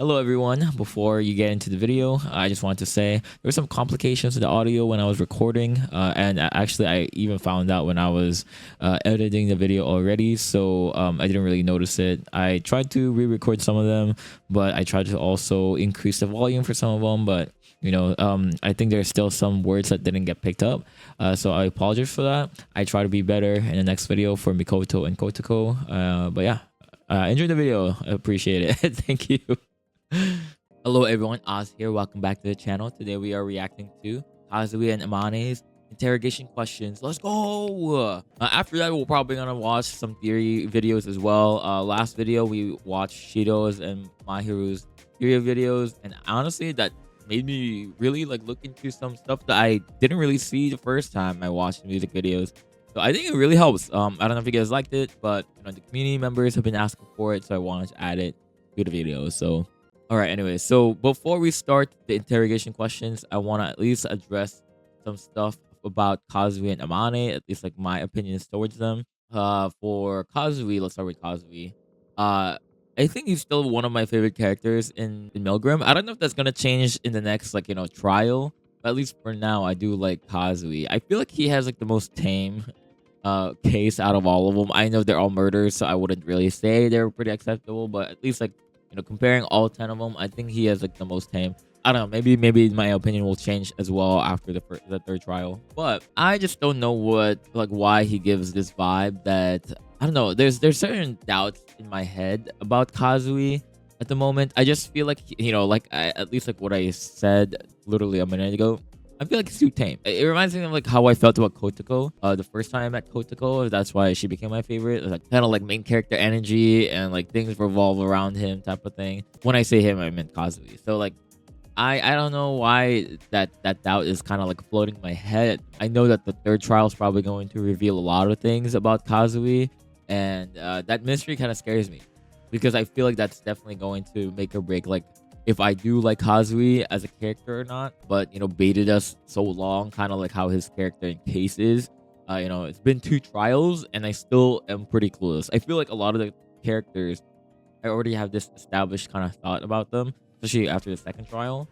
Hello everyone. Before you get into the video, I just want to say there were some complications with the audio when I was recording, and actually I even found out when I was editing the video already, so I didn't really notice it. I tried to re-record some of them, but I tried to also increase the volume for some of them, but I think there's still some words that didn't get picked up, so I apologize for that. I try to be better in the next video for Mikoto and Kotoko, but yeah, enjoy the video. I appreciate it. Thank you. Hello everyone, Oz here. Welcome back to the channel. Today we are reacting to Kazui and Amane's interrogation questions. Let's go! After that, we're probably gonna watch some theory videos as well. Last video we watched Shido's and Mahiru's theory videos, and honestly, that made me really look into some stuff that I didn't really see the first time I watched music videos. So I think it really helps. I don't know if you guys liked it, but the community members have been asking for it, so I wanted to add it to the video. So all right, anyway, so before we start the interrogation questions, I want to at least address some stuff about Kazui and Amane, at least my opinions towards them. For Kazui, let's start with Kazui. I think he's still one of my favorite characters in Milgram. I don't know if that's gonna change in the next trial, but at least for now, I do like Kazui. I feel like he has the most tame case out of all of them. I know they're all murders, so I wouldn't really say they're pretty acceptable, but at least comparing all 10 of them, I think he has the most tame. I don't know, maybe my opinion will change as well after the third trial, but I just don't know why he gives this vibe that I don't know. There's certain doubts in my head about Kazui at the moment. I just feel like at least what I said literally a minute ago, I feel like it's too tame. It reminds me of how I felt about Kotoko. The first time I met Kotoko, that's why she became my favorite. Kind of main character energy and things revolve around him type of thing. When I say him, I meant Kazui. So I don't know why that doubt is kind of floating in my head. I know that the third trial is probably going to reveal a lot of things about Kazui, and that mystery kind of scares me because I feel like that's definitely going to make or break if I do like Kazui as a character or not. But baited us so long, kind of how his character in Case is. It's been 2 trials and I still am pretty clueless. I feel like a lot of the characters, I already have this established kind of thought about them, especially after the second trial.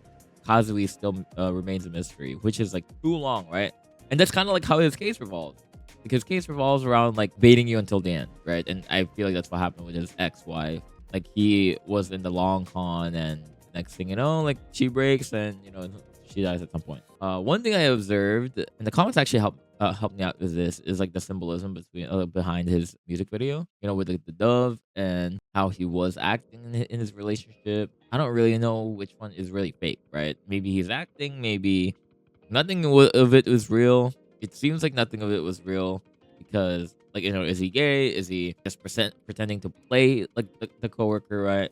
Kazui still remains a mystery, which is too long, right? And that's kind of how his case revolves, because case revolves around baiting you until the end, right? And I feel like that's what happened with his ex-wife. He was in the long con, and next thing you know, she breaks and she dies at some point. One thing I observed, and the comments actually helped me out with this, is the symbolism behind his music video, with the dove and how he was acting in his relationship. I don't really know which one is really fake, right? Maybe he's acting, maybe nothing of it was real. It seems like nothing of it was real because is he gay? Is he just pretending to play the coworker, right?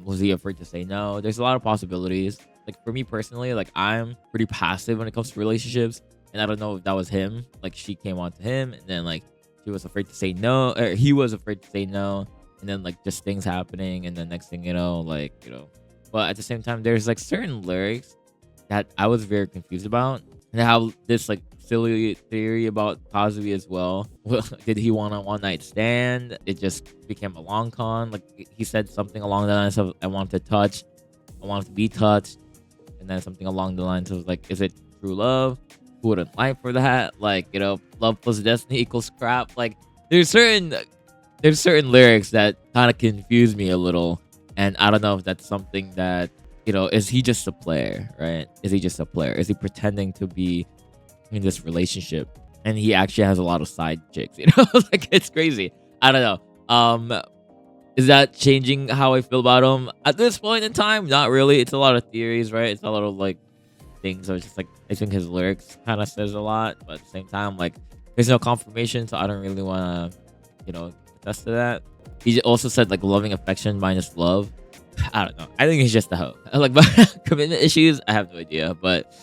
Was he afraid to say no? There's a lot of possibilities. For me personally, I'm pretty passive when it comes to relationships, and I don't know if that was him. She came on to him, and then she was afraid to say no, or he was afraid to say no, and then just things happening, and then next thing you know, but at the same time, there's certain lyrics that I was very confused about, and how this silly theory about Kazui as well. Did he want a one night stand? It just became a long con. He said something along the lines of, "I want to touch, I want to be touched," and then something along the lines of "Is it true love? Who wouldn't like for that? Love plus destiny equals crap." There's certain lyrics that kind of confuse me a little, and I don't know if that's something that is he just a player, right? Is he just a player? Is he pretending to be in this relationship, and he actually has a lot of side chicks? It's crazy. I don't know. Is that changing how I feel about him at this point in time? Not really. It's a lot of theories, right? It's a lot of things. So it's just I think his lyrics kind of says a lot, but at the same time, there's no confirmation, so I don't really want to attest to that. He also said loving affection minus love. I don't know. I think he's just a hoe. But commitment issues, I have no idea. But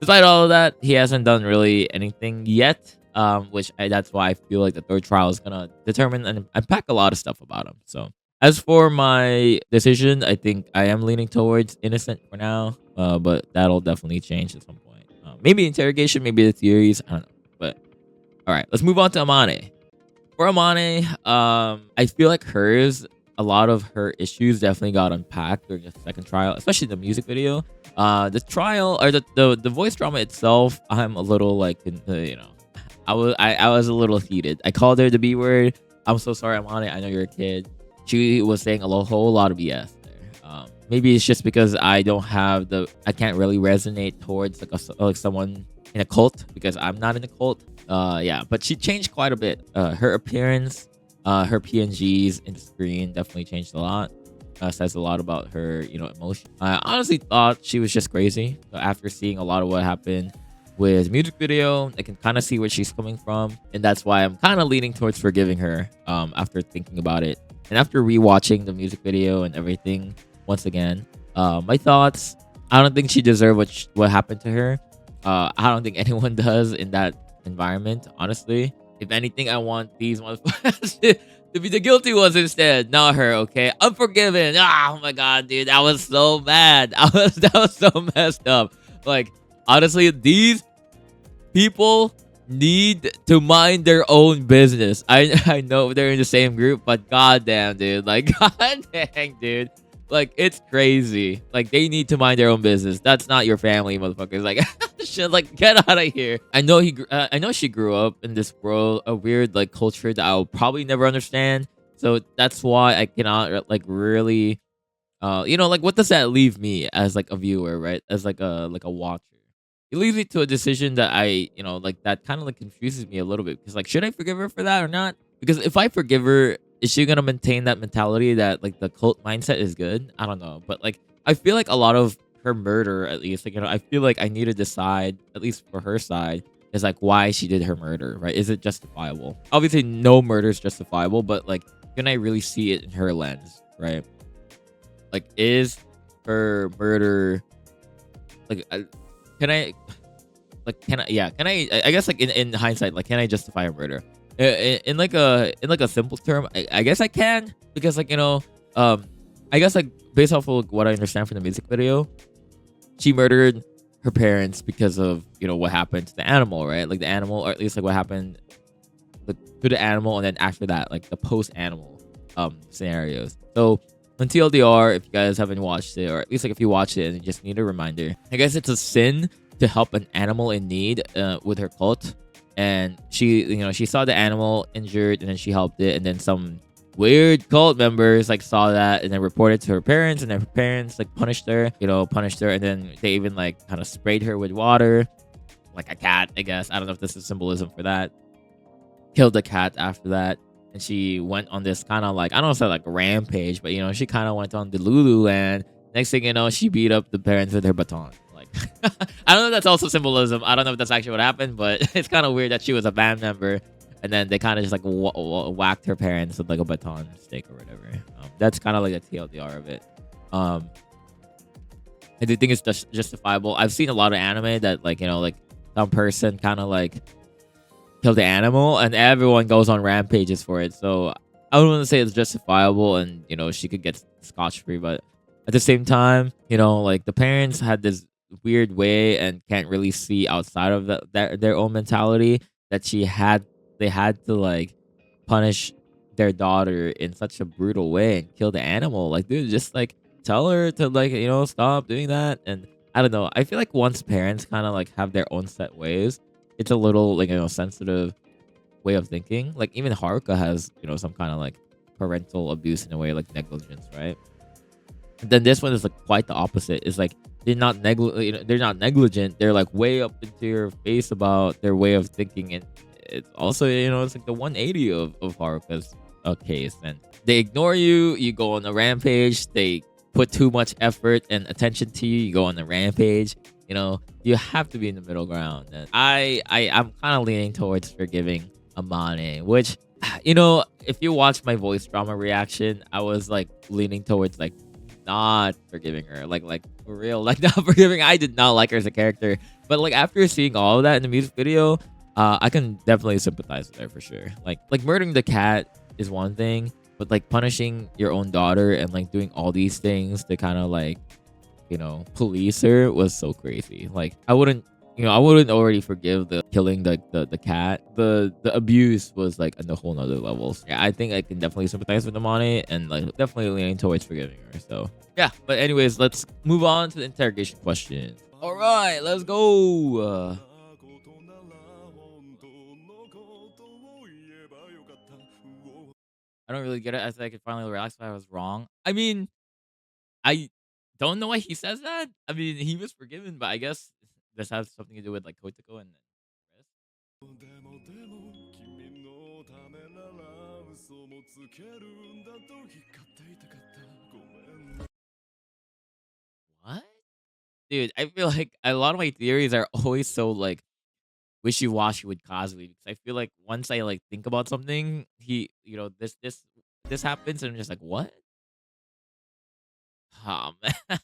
despite all of that, he hasn't done really anything yet. That's why I feel the third trial is gonna determine and unpack a lot of stuff about him. So as for my decision, I think I am leaning towards innocent for now. But that'll definitely change at some point. Maybe interrogation, maybe the theories. I don't know. But all right, let's move on to Amane. For Amane, I feel like hers a lot of her issues definitely got unpacked during the second trial, especially the music video. The trial or the voice drama itself, I'm a little like, I was a little heated. I called her the B word. I'm so sorry, I'm on it. I know you're a kid. She was saying whole lot of BS there. Maybe it's just because I can't really resonate towards like someone in a cult because I'm not in a cult. Yeah, but she changed quite a bit. Her appearance, her PNGs in the screen definitely changed a lot. Says a lot about her, emotion. I honestly thought she was just crazy. So after seeing a lot of what happened with music video, I can kind of see where she's coming from, and that's why I'm kind of leaning towards forgiving her. After thinking about it and after rewatching the music video and everything once again, my thoughts. I don't think she deserved what happened to her. I don't think anyone does in that environment, honestly. If anything, I want these motherfuckers to be the guilty ones instead, not her. Okay, unforgiven. Oh my god, dude, that was so bad. That was so messed up. Like, honestly, these people need to mind their own business. I know they're in the same group, but goddamn, dude, like, god dang, dude. Like, it's crazy. Like, they need to mind their own business. That's not your family, motherfuckers. Like, shit, like, get out of here. I know she grew up in this world, a weird like culture that I'll probably never understand. So that's why I cannot like really, like, what does that leave me as like a viewer, right? As like a watcher. It leads me to a decision that like that kind of like confuses me a little bit because like, should I forgive her for that or not? Because if I forgive her, is she gonna maintain that mentality that like the cult mindset is good? I don't know, but like I feel like a lot of her murder, at least, like, I feel like I need to decide, at least for her side, is like why she did her murder, right? Is it justifiable? Obviously, no murder is justifiable, but like, can I really see it in her lens, right? Like, is her murder like? I guess like in hindsight, like, can I justify her murder? In like a simple term, I guess I can, because like, I guess like based off of what I understand from the music video, she murdered her parents because of what happened to the animal, right? Like the animal, or at least like what happened to the animal, and then after that, like the post animal scenarios. So on TLDR, if you guys haven't watched it, or at least like if you watch it and you just need a reminder, I guess it's a sin to help an animal in need with her cult. And she saw the animal injured, and then she helped it, and then some weird cult members like saw that and then reported to her parents, and then her parents like punished her, and then they even like kind of sprayed her with water like a cat, I guess. I don't know if this is symbolism for that. Killed the cat after that, and she went on this kind of like, I don't know if it's like a rampage, but she kind of went on the Lulu land. Next thing you know, she beat up the parents with her baton. Like, I don't know if that's also symbolism. I don't know if that's actually what happened, but it's kind of weird that she was a band member, and then they kind of just like whacked her parents with like a baton stick or whatever. That's kind of like the TLDR of it. I do think it's just justifiable. I've seen a lot of anime that like like some person kind of like killed the animal, and everyone goes on rampages for it. So I don't want to say it's justifiable, and she could get scotch free, but at the same time, like the parents had this weird way and can't really see outside of their own mentality, that they had to like punish their daughter in such a brutal way and kill the animal. Like, dude, just like tell her to like stop doing that. And I don't know, I feel like once parents kind of like have their own set ways, it's a little like sensitive way of thinking. Like even Haruka has some kind of like parental abuse in a way, like negligence, right? And then this one is like quite the opposite. It's like they're not negligent. They're like way up into your face about their way of thinking, and it's also it's like the 180 of Haruka's case. And they ignore you. You go on a rampage. They put too much effort and attention to you. You go on a rampage. You have to be in the middle ground. And I'm kind of leaning towards forgiving Amane, which if you watch my voice drama reaction, I was like leaning towards like not forgiving her, like for real, like not forgiving. I did not like her as a character, but like after seeing all of that in the music video, I can definitely sympathize with her for sure. Like murdering the cat is one thing, but like punishing your own daughter and like doing all these things to kind of like police her was so crazy. Like I wouldn't I wouldn't already forgive the killing the cat. The abuse was like on a whole nother levels. Yeah, I think I can definitely sympathize with Amane and like definitely leaning towards forgiving her. So yeah, but anyways, let's move on to the interrogation question. All right, let's go. I don't really get it. I think I could finally relax if I was wrong. I mean, I don't know why he says that. I mean, he was forgiven, but I guess this has something to do with like Kotoko and Chris. What? Dude, I feel like a lot of my theories are always so like wishy-washy with Kazui because I feel like once I like think about something, this happens and I'm just like, what? Oh, man.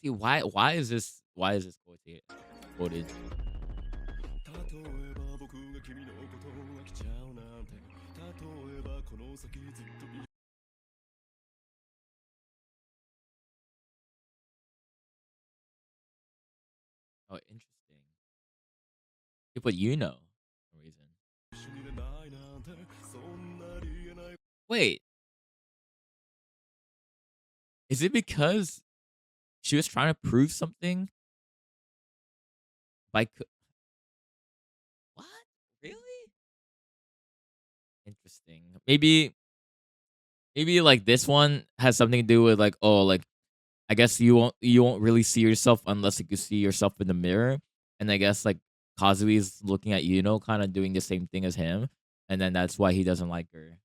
See, why is this quoted? Oh, interesting. You put for some reason. Wait, is it because she was trying to prove something by what? Really? Interesting. Maybe like this one has something to do with like, oh, like I guess you won't really see yourself unless like, you see yourself in the mirror, and I guess like Kazui is looking at kind of doing the same thing as him, and then that's why he doesn't like her.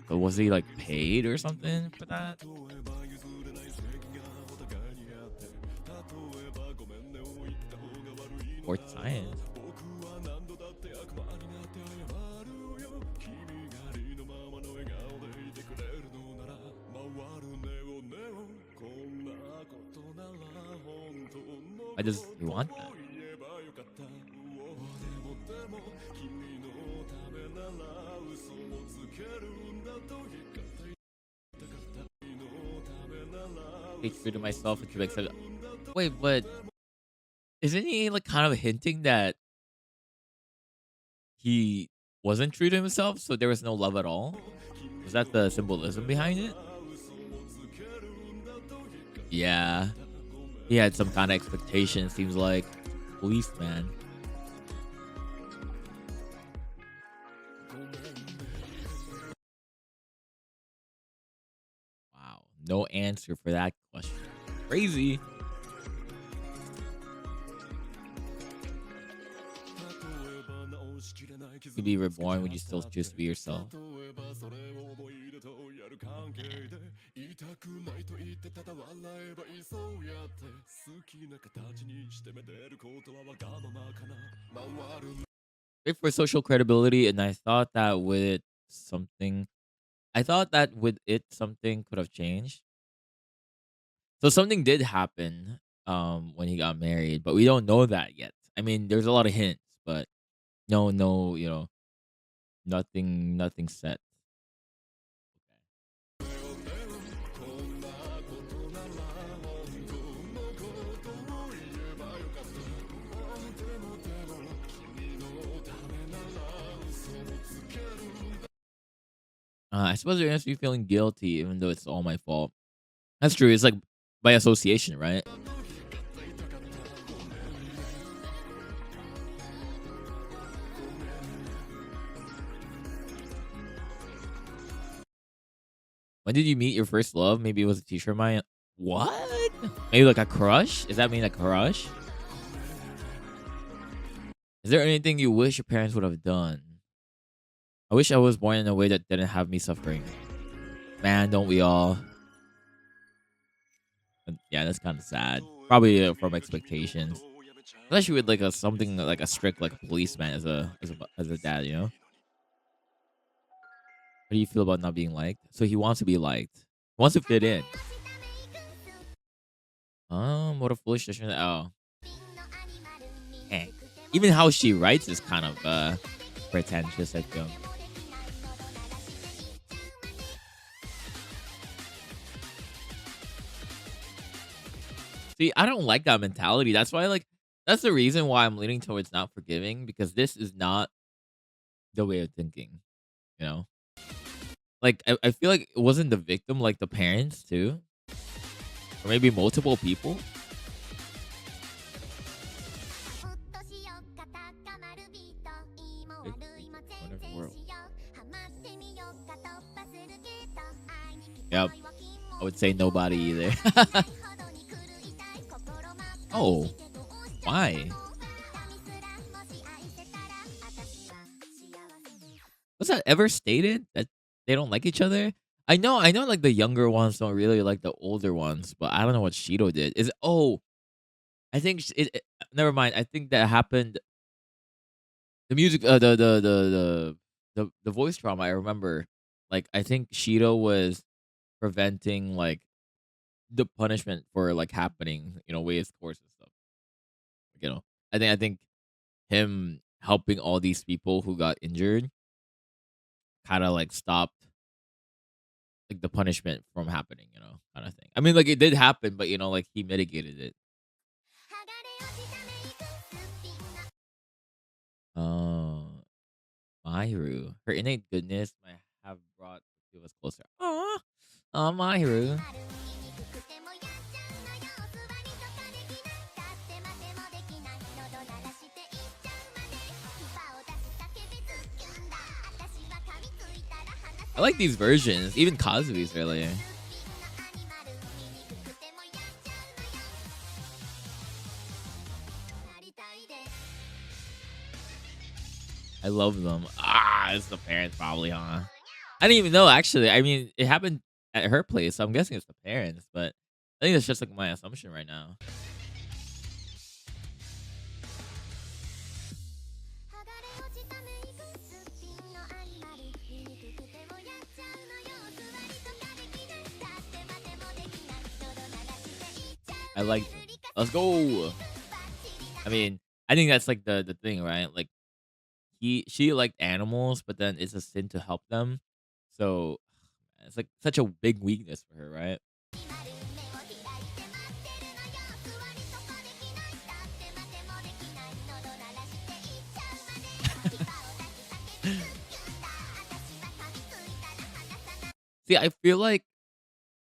But was he like paid or something for that? Sports science. Why does he want that? Stay true to myself and to accept. Wait, but isn't he like kind of hinting that he wasn't true to himself, so there was no love at all? Was that the symbolism behind it? Yeah, he had some kind of expectation. Seems like policeman. Wow, no answer for that question. Crazy. You could be reborn when you still choose to be yourself. Great for social credibility, and I thought that with it something could have changed. So something did happen when he got married, but we don't know that yet. I mean, there's a lot of hints, but no, nothing set. I suppose you're actually feeling guilty, even though it's all my fault. That's true. It's like by association, right? When did you meet your first love? Maybe it was a teacher of mine. What? Maybe like a crush? Does that mean a crush? Is there anything you wish your parents would have done? I wish I was born in a way that didn't have me suffering. Man, don't we all? Yeah, that's kind of sad. Probably from expectations, especially with like a something like a strict like a policeman as a dad. How do you feel about not being liked? So he wants to be liked. He wants to fit in. What a foolish decision. Oh, Eh. Even how she writes is kind of pretentious, I feel. See, I don't like that mentality. That's why, like, that's the reason why I'm leaning towards not forgiving because this is not the way of thinking, you know? Like, I feel like it wasn't the victim, like the parents too, or maybe multiple people. Big region, whatever world. Yep. I would say nobody either. Oh, why? Was that ever stated that they don't like each other? I know, like the younger ones don't really like the older ones, but I don't know what Shido did. Is oh, I think never mind. I think that happened. The music, the voice trauma. I remember, like I think Shido was preventing like the punishment for like happening, way his course and stuff. You know, I think him helping all these people who got injured kind of like stopped like the punishment from happening, kind of thing. I mean, like it did happen, but like he mitigated it. Oh, Mahiru, her innate goodness might have brought the two of us closer. Aw, oh, Mahiru. I like these versions, even Kazui's earlier. I love them. It's the parents probably, huh? I didn't even know actually. I mean, it happened at her place, so I'm guessing it's the parents, but I think that's just like my assumption right now. I like them. Let's go. I mean, I think that's like the thing, right? Like she liked animals, but then it's a sin to help them. So it's like such a big weakness for her, right? See, I feel like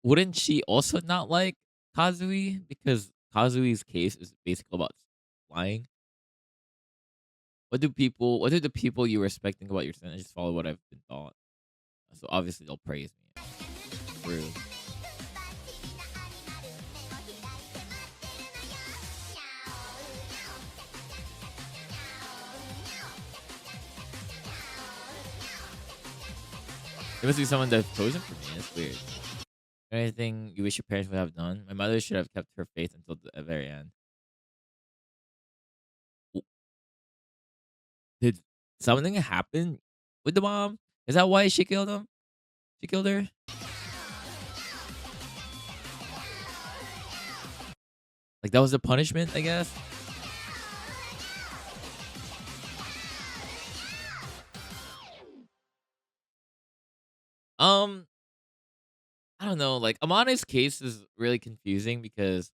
wouldn't she also not like Kazui because Kazui's case is basically about lying? What do the people you respect think about your sin? I just follow what I've been taught. So obviously they'll praise me. True. There must be someone that's chosen for me. That's weird. Anything you wish your parents would have done? My mother should have kept her faith until the very end. W- Did something happen with the mom? Is that why she killed him? She killed her? Like that was the punishment, I guess? Um, I don't know. Like Amane's case is really confusing because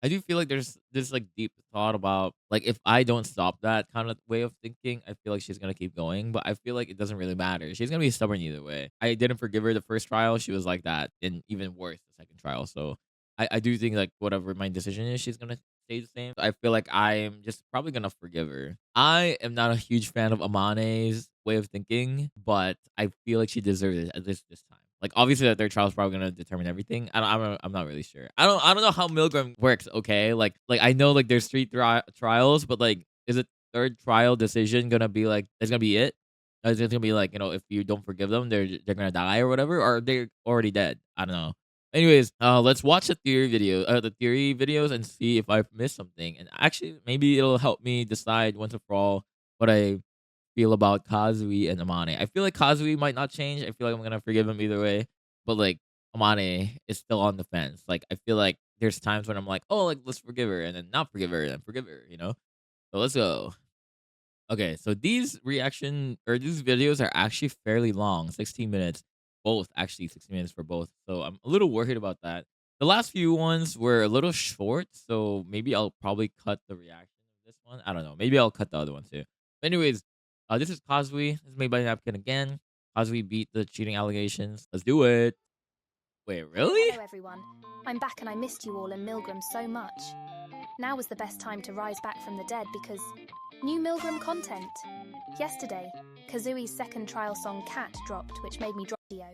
I do feel like there's this like deep thought about like if I don't stop that kind of way of thinking, I feel like she's gonna keep going. But I feel like it doesn't really matter. She's gonna be stubborn either way. I didn't forgive her the first trial. She was like that, and even worse the second trial. So I do think like whatever my decision is, she's gonna stay the same. I feel like I'm just probably gonna forgive her. I am not a huge fan of Amane's way of thinking, but I feel like she deserves it at least this time. Like obviously that third trial is probably gonna determine everything. I'm not really sure. I don't know how Milgram works. Okay, like I know like there's three trials, but like is a third trial decision gonna be like it's gonna be it? Is it gonna be like if you don't forgive them, they're gonna die or whatever, or they're already dead? I don't know. Anyways, let's watch the theory videos, and see if I've missed something. And actually, maybe it'll help me decide once and for all what I feel about Kazui and Amane. I feel like Kazui might not change. I feel like I'm gonna forgive him either way. But like Amane is still on the fence. Like I feel like there's times when I'm like, oh, like let's forgive her, and then not forgive her, and then forgive her. So let's go. Okay, so these these videos are actually fairly long, 16 minutes. Both actually 16 minutes for both. So I'm a little worried about that. The last few ones were a little short, so maybe I'll probably cut the reaction of this one. I don't know. Maybe I'll cut the other one too. But anyways, this is Kazui. This is made by Napkin again. Kazui beat the cheating allegations. Let's do it. Wait, really? Hello everyone. I'm back and I missed you all and Milgram so much. Now was the best time to rise back from the dead because new Milgram content. Yesterday, Kazui's second trial song Cat dropped, which made me drop video.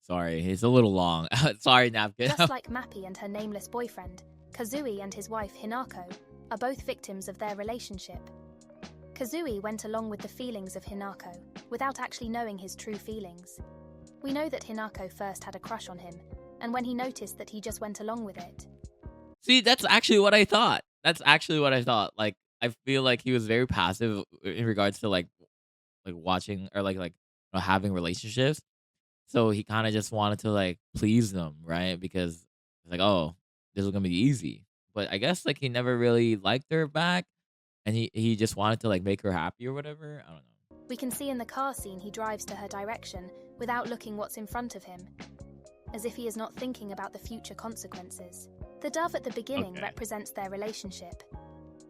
Sorry, it's a little long. Sorry, Napkin. Just like Mappy and her nameless boyfriend, Kazui and his wife Hinako are both victims of their relationship. Kazui went along with the feelings of Hinako without actually knowing his true feelings. We know that Hinako first had a crush on him, and when he noticed that he just went along with it. See, that's actually what I thought. Like, I feel like he was very passive in regards to like watching or having relationships. So he kind of just wanted to like please them, right? Because it's like, oh, this is gonna be easy. But I guess like he never really liked her back, and he just wanted to like make her happy or whatever. I don't know. We can see in the car scene he drives to her direction without looking what's in front of him, as if he is not thinking about the future consequences. The dove at the beginning represents their relationship.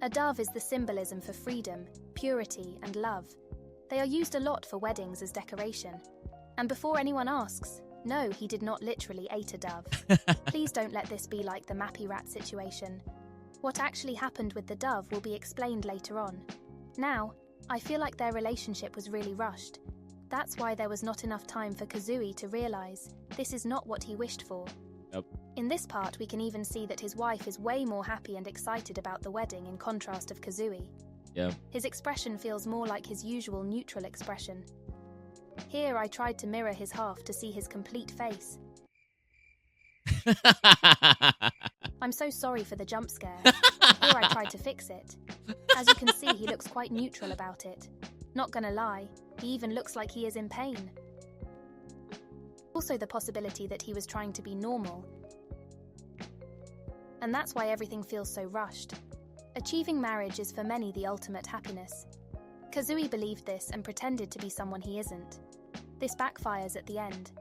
A dove is the symbolism for freedom, purity, and love. They are used a lot for weddings as decoration. And before anyone asks, no, he did not literally eat a dove. Please don't let this be like the Mappy Rat situation. What actually happened with the dove will be explained later on. Now, I feel like their relationship was really rushed. That's why there was not enough time for Kazui to realize this is not what he wished for. Yep. In this part, we can even see that his wife is way more happy and excited about the wedding in contrast of Kazui. Yeah. His expression feels more like his usual neutral expression. Here, I tried to mirror his half to see his complete face. I'm so sorry for the jump scare. Here I tried to fix it. As you can see, he looks quite neutral about it. Not gonna lie, he even looks like he is in pain. Also the possibility that he was trying to be normal. And that's why everything feels so rushed. Achieving marriage is for many the ultimate happiness. Kazui believed this and pretended to be someone he isn't. This backfires at the end.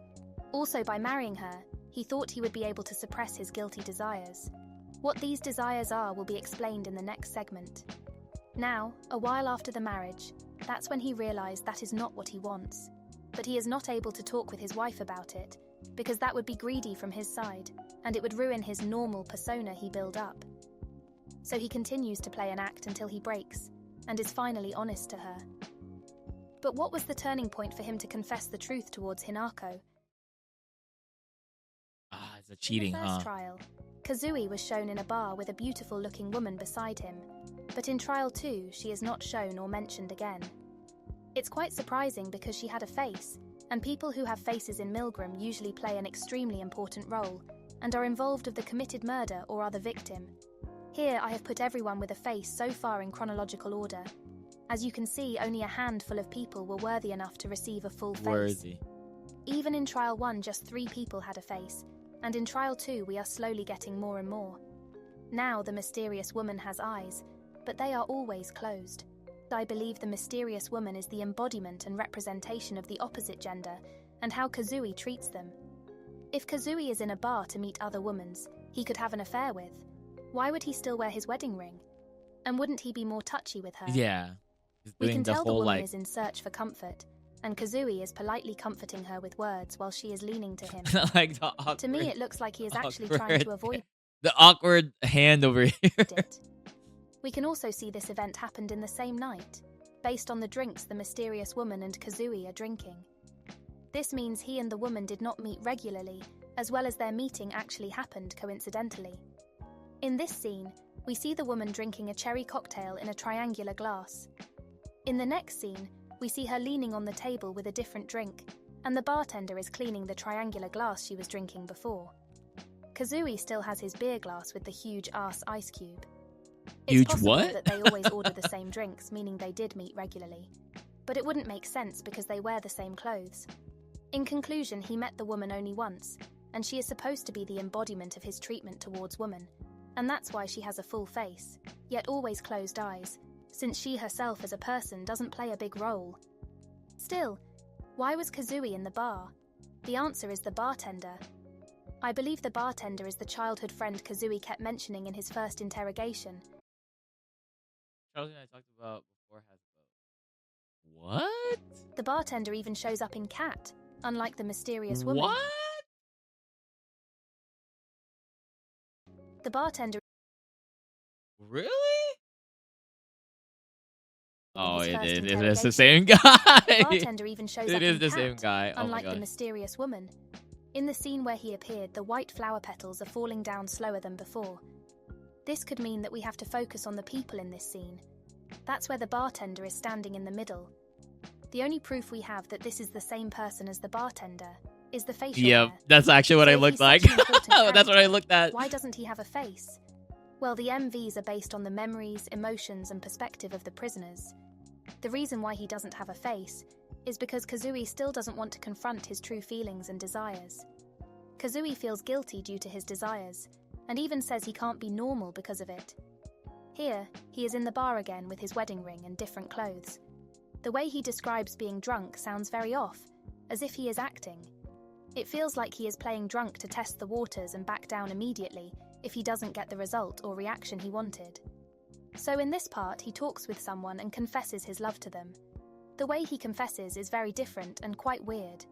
Also, by marrying her, he thought he would be able to suppress his guilty desires. What these desires are will be explained in the next segment. Now, a while after the marriage, that's when he realized that is not what he wants. But he is not able to talk with his wife about it, because that would be greedy from his side, and it would ruin his normal persona he built up. So he continues to play an act until he breaks, and is finally honest to her. But what was the turning point for him to confess the truth towards Hinako? It's a cheating, in the first trial, Kazui was shown in a bar with a beautiful-looking woman beside him, but in trial 2, she is not shown or mentioned again. It's quite surprising because she had a face, and people who have faces in Milgram usually play an extremely important role, and are involved of the committed murder or are the victim. Here I have put everyone with a face so far in chronological order. As you can see, only a handful of people were worthy enough to receive a full face. Even in trial 1, just 3 people had a face, and in trial 2 we are slowly getting more and more. Now the mysterious woman has eyes, but they are always closed. I believe the mysterious woman is the embodiment and representation of the opposite gender, and how Kazui treats them. If Kazui is in a bar to meet other women he could have an affair with, why would he still wear his wedding ring? And wouldn't he be more touchy with her? Yeah. We can tell the woman is in search for comfort, and Kazui is politely comforting her with words while she is leaning to him. To me, it looks like he is actually trying to avoid the awkward hand over here. We can also see this event happened in the same night, based on the drinks the mysterious woman and Kazui are drinking. This means he and the woman did not meet regularly, as well as their meeting actually happened coincidentally. In this scene, we see the woman drinking a cherry cocktail in a triangular glass. In the next scene, we see her leaning on the table with a different drink, and the bartender is cleaning the triangular glass she was drinking before. Kazui still has his beer glass with the huge ass ice cube. It's possible that they always order the same drinks, meaning they did meet regularly. But it wouldn't make sense because they wear the same clothes. In conclusion, he met the woman only once, and she is supposed to be the embodiment of his treatment towards women. And that's why she has a full face, yet always closed eyes, since she herself as a person doesn't play a big role. Still, why was Kazui in the bar? The answer is the bartender. I believe the bartender is the childhood friend Kazui kept mentioning in his first interrogation. Charlie and I talked about before has what? The bartender even shows up in Cat, unlike the mysterious woman. What? The bartender. Really? Oh, his it first is. It is the interrogation. same guy. The bartender even shows up It is in the Cat, same guy. Oh unlike my the god. mysterious woman. In the scene where he appeared, the white flower petals are falling down slower than before. This could mean that we have to focus on the people in this scene. That's where the bartender is standing in the middle. The only proof we have that this is the same person as the bartender is the facial hair. Yep, that's actually what So I if looked he's like. such an important That's what I character, looked at. Why doesn't he have a face? Well, the MVs are based on the memories, emotions, and perspective of the prisoners. The reason why he doesn't have a face is because Kazui still doesn't want to confront his true feelings and desires. Kazui feels guilty due to his desires, and even says he can't be normal because of it. Here, he is in the bar again with his wedding ring and different clothes. The way he describes being drunk sounds very off, as if he is acting. It feels like he is playing drunk to test the waters and back down immediately if he doesn't get the result or reaction he wanted. So in this part, he talks with someone and confesses his love to them. The way he confesses is very different and quite weird.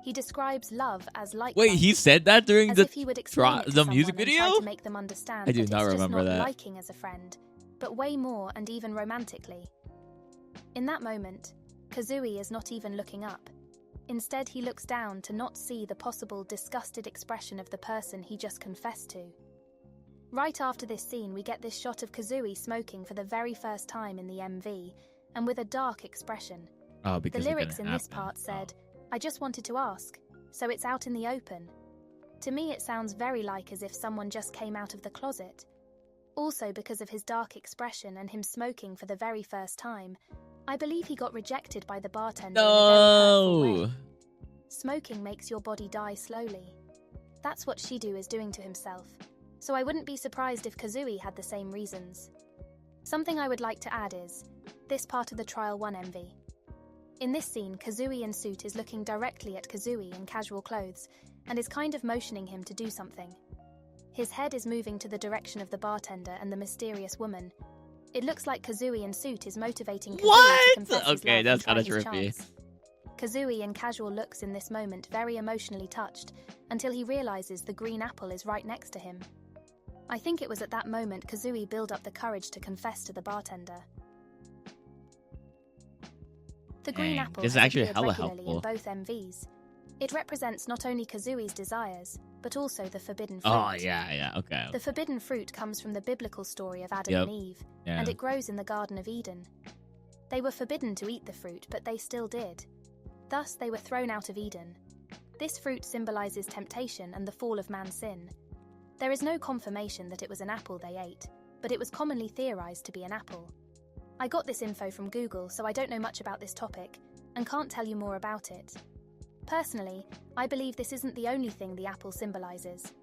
He describes love as like. Wait, he said that during as the if he would explain it to someone music and video? try to make them understand I do that not it's remember just not that. liking as a friend, but way more and even romantically. In that moment, Kazui is not even looking up. Instead, he looks down to not see the possible disgusted expression of the person he just confessed to. Right after this scene, we get this shot of Kazui smoking for the very first time in the MV, and with a dark expression. Oh, because The lyrics in this part said, "I just wanted to ask, so it's out in the open." To me, it sounds very like as if someone just came out of the closet. Also, because of his dark expression and him smoking for the very first time, I believe he got rejected by the bartender in a very hurtful way. Smoking makes your body die slowly. That's what Shidu is doing to himself, so I wouldn't be surprised if Kazui had the same reasons. Something I would like to add is this part of the Trial 1 MV. In this scene, Kazui in suit is looking directly at Kazui in casual clothes and is kind of motioning him to do something. His head is moving to the direction of the bartender and the mysterious woman. It looks like Kazui in suit is motivating Kazui to confess his Okay, love that's and try kinda his trippy. chance. Kazui in casual looks in this moment very emotionally touched until he realizes the green apple is right next to him. I think it was at that moment Kazui built up the courage to confess to the bartender. The green Dang, apple this is has actually appeared hella regularly helpful. in both MVs. It represents not only Kazui's desires, but also the forbidden fruit. Oh, yeah, okay. The forbidden fruit comes from the biblical story of Adam Yep. and Eve, Yeah. and it grows in the Garden of Eden. They were forbidden to eat the fruit, but they still did. Thus, they were thrown out of Eden. This fruit symbolizes temptation and the fall of man's sin. There is no confirmation that it was an apple they ate, but it was commonly theorized to be an apple. I got this info from Google, so I don't know much about this topic, and can't tell you more about it. Personally, I believe this isn't the only thing the apple symbolizes.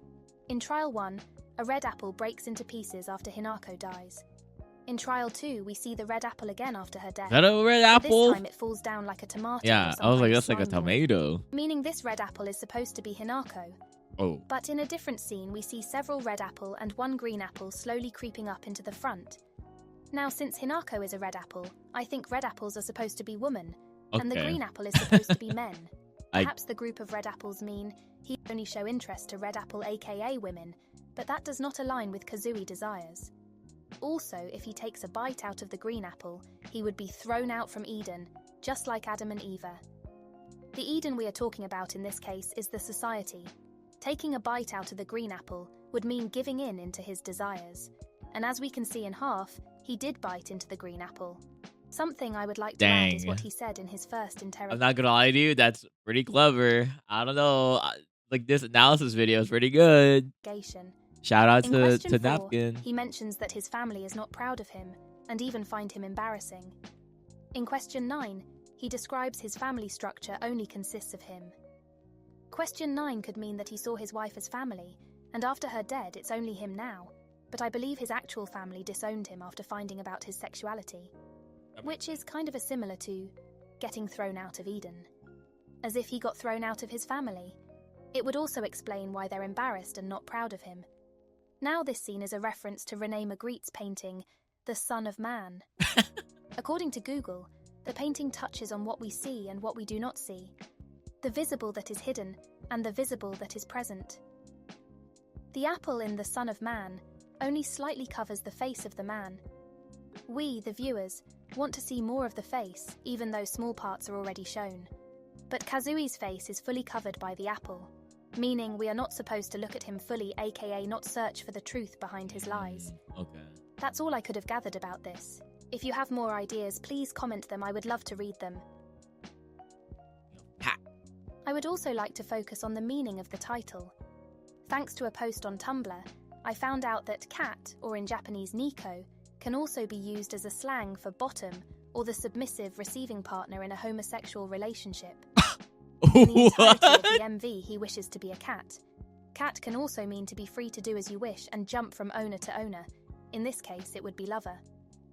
In Trial 1, a red apple breaks into pieces after Hinako dies. In Trial 2, we see the red apple again after her death. Is that a red But apple? This time it falls down like a tomato. Yeah, or some I was like, kind of that's like a slime ball, tomato. meaning this red apple is supposed to be Hinako. Oh. But in a different scene, we see several red apple and one green apple slowly creeping up into the front. Now, since Hinako is a red apple, I think red apples are supposed to be women, and the Okay. green apple is supposed to be men. I- Perhaps the group of red apples mean he only show interest to red apple aka women, but that does not align with Kazui desires. Also, if he takes a bite out of the green apple, he would be thrown out from Eden, just like Adam and Eva. The Eden we are talking about in this case is the society. Taking a bite out of the green apple would mean giving in into his desires. And as we can see in half, he did bite into the green apple. Something I would like to add is Dang. what he said in his first I'm interrogation. not gonna lie to you, that's pretty clever. I don't know. Like, this analysis video is pretty good. Shout out In to question 4, Napkin. he mentions that his family is not proud of him and even find him embarrassing. In question 9, he describes his family structure only consists of him. Question 9 could mean that he saw his wife as family, and after her dead, it's only him now. but I believe his actual family disowned him after finding about his sexuality, which is kind of similar to getting thrown out of Eden. As if he got thrown out of his family. It would also explain why they're embarrassed and not proud of him. Now this scene is a reference to René Magritte's painting, The Son of Man. According to Google, the painting touches on what we see and what we do not see, the visible that is hidden and the visible that is present. The apple in The Son of Man only slightly covers the face of the man. We, the viewers, want to see more of the face, even though small parts are already shown. But Kazui's face is fully covered by the apple, meaning we are not supposed to look at him fully, aka not search for the truth behind his lies. Okay. That's all I could have gathered about this. If you have more ideas, please comment them. I would love to read them. Ha. I would also like to focus on the meaning of the title. Thanks to a post on Tumblr, I found out that cat, or in Japanese Nico, can also be used as a slang for bottom or the submissive receiving partner in a homosexual relationship. In the entirety of the MV, he wishes to be a cat. Cat can also mean to be free to do as you wish and jump from owner to owner. In this case, it would be lover.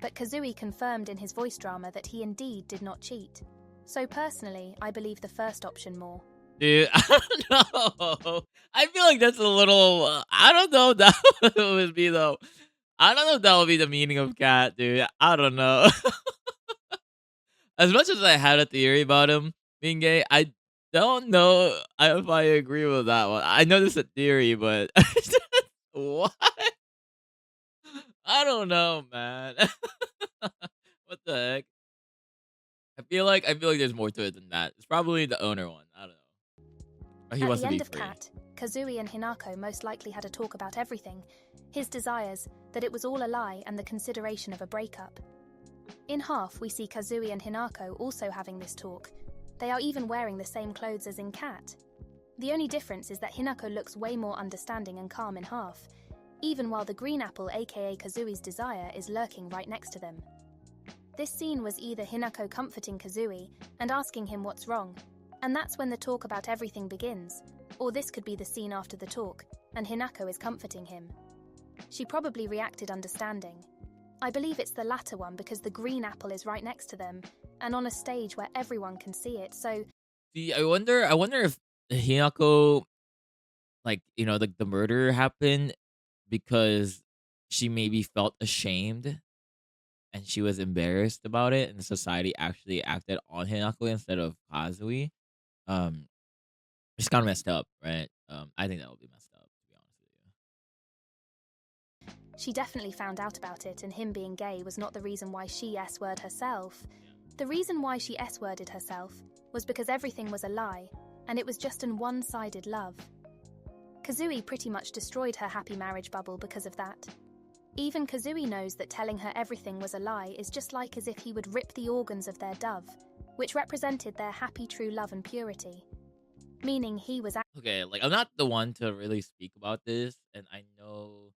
But Kazui confirmed in his voice drama that he indeed did not cheat. So personally, I believe the first option more. Dude, I don't know. I feel like that's a little. I don't know if that would be though. I don't know if that would be the meaning of cat, dude. I don't know. As much as I had a theory about him being gay, I don't know if I agree with that one. I know this is a theory, but what? I don't know, man. What the heck? I feel like there's more to it than that. It's probably the owner one. I don't know. Or he At wants the to be end of free. Cat, Kazui and Hinako most likely had a talk about everything. His desires, that it was all a lie, and the consideration of a breakup. In half, we see Kazui and Hinako also having this talk. They are even wearing the same clothes as in Cat. The only difference is that Hinako looks way more understanding and calm in half, even while the green apple, aka Kazui's desire, is lurking right next to them. This scene was either Hinako comforting Kazui and asking him what's wrong, and that's when the talk about everything begins, or this could be the scene after the talk, and Hinako is comforting him. She probably reacted understanding. I believe it's the latter one because the green apple is right next to them, and on a stage where everyone can see it, so... See, I wonder if Hinako, like, you know, the murder happened because she maybe felt ashamed and she was embarrassed about it, and society actually acted on Hinako instead of Kazui. It's kind of messed up, right? I think that would be messed up, to be honest with you. She definitely found out about it, and him being gay was not the reason why she S-word herself. The reason why she S-worded herself was because everything was a lie, and it was just an one-sided love. Kazui pretty much destroyed her happy marriage bubble because of that. Even Kazui knows that telling her everything was a lie is just like as if he would rip the organs of their dove, which represented their happy true love and purity. Meaning he was... Okay, like, I'm not the one to really speak about this, and I know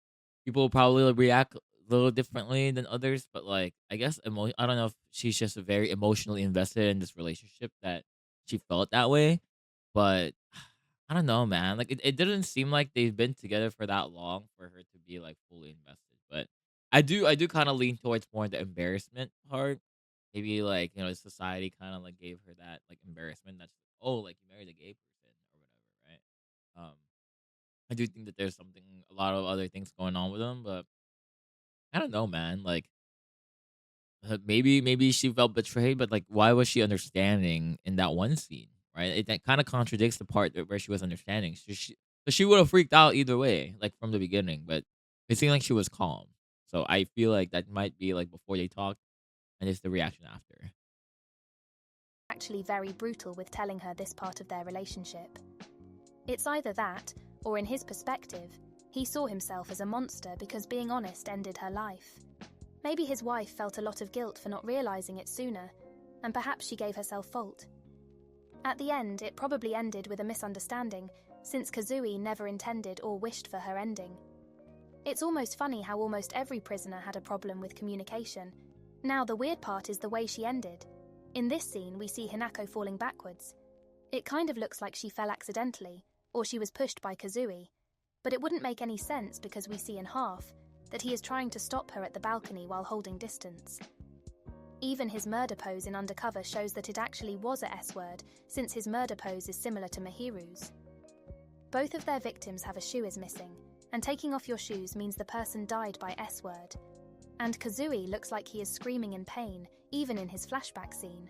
people probably react a little differently than others, but, like, I guess I don't know if she's just very emotionally invested in this relationship that she felt that way, but I don't know, man. Like, it didn't seem like they've been together for that long for her to be, like, fully invested. But I do kind of lean towards more the embarrassment part. Maybe, like, you know, society kind of like gave her that like embarrassment. That's, oh, like, you married a gay person or whatever, right? I do think that there's a lot of other things going on with them, but I don't know, man. Like, maybe she felt betrayed, but, like, why was she understanding in that one scene, right? That kind of contradicts the part where she was understanding. So she would have freaked out either way, like, from the beginning, but it seemed like she was calm. So I feel like that might be like before they talked, and it's the reaction after. actually very brutal with telling her this part of their relationship. It's either that, or in his perspective, he saw himself as a monster because being honest ended her life. Maybe his wife felt a lot of guilt for not realizing it sooner, and perhaps she gave herself fault. At the end, it probably ended with a misunderstanding, since Kazui never intended or wished for her ending. It's almost funny how almost every prisoner had a problem with communication. Now the weird part is the way she ended. In this scene, we see Hinako falling backwards. It kind of looks like she fell accidentally, or she was pushed by Kazui, but it wouldn't make any sense because we see in half, that he is trying to stop her at the balcony while holding distance. Even his murder pose in Undercover shows that it actually was a S-word, since his murder pose is similar to Mahiru's. Both of their victims have a shoe is missing, and taking off your shoes means the person died by S-word. And Kazui looks like he is screaming in pain, even in his flashback scene.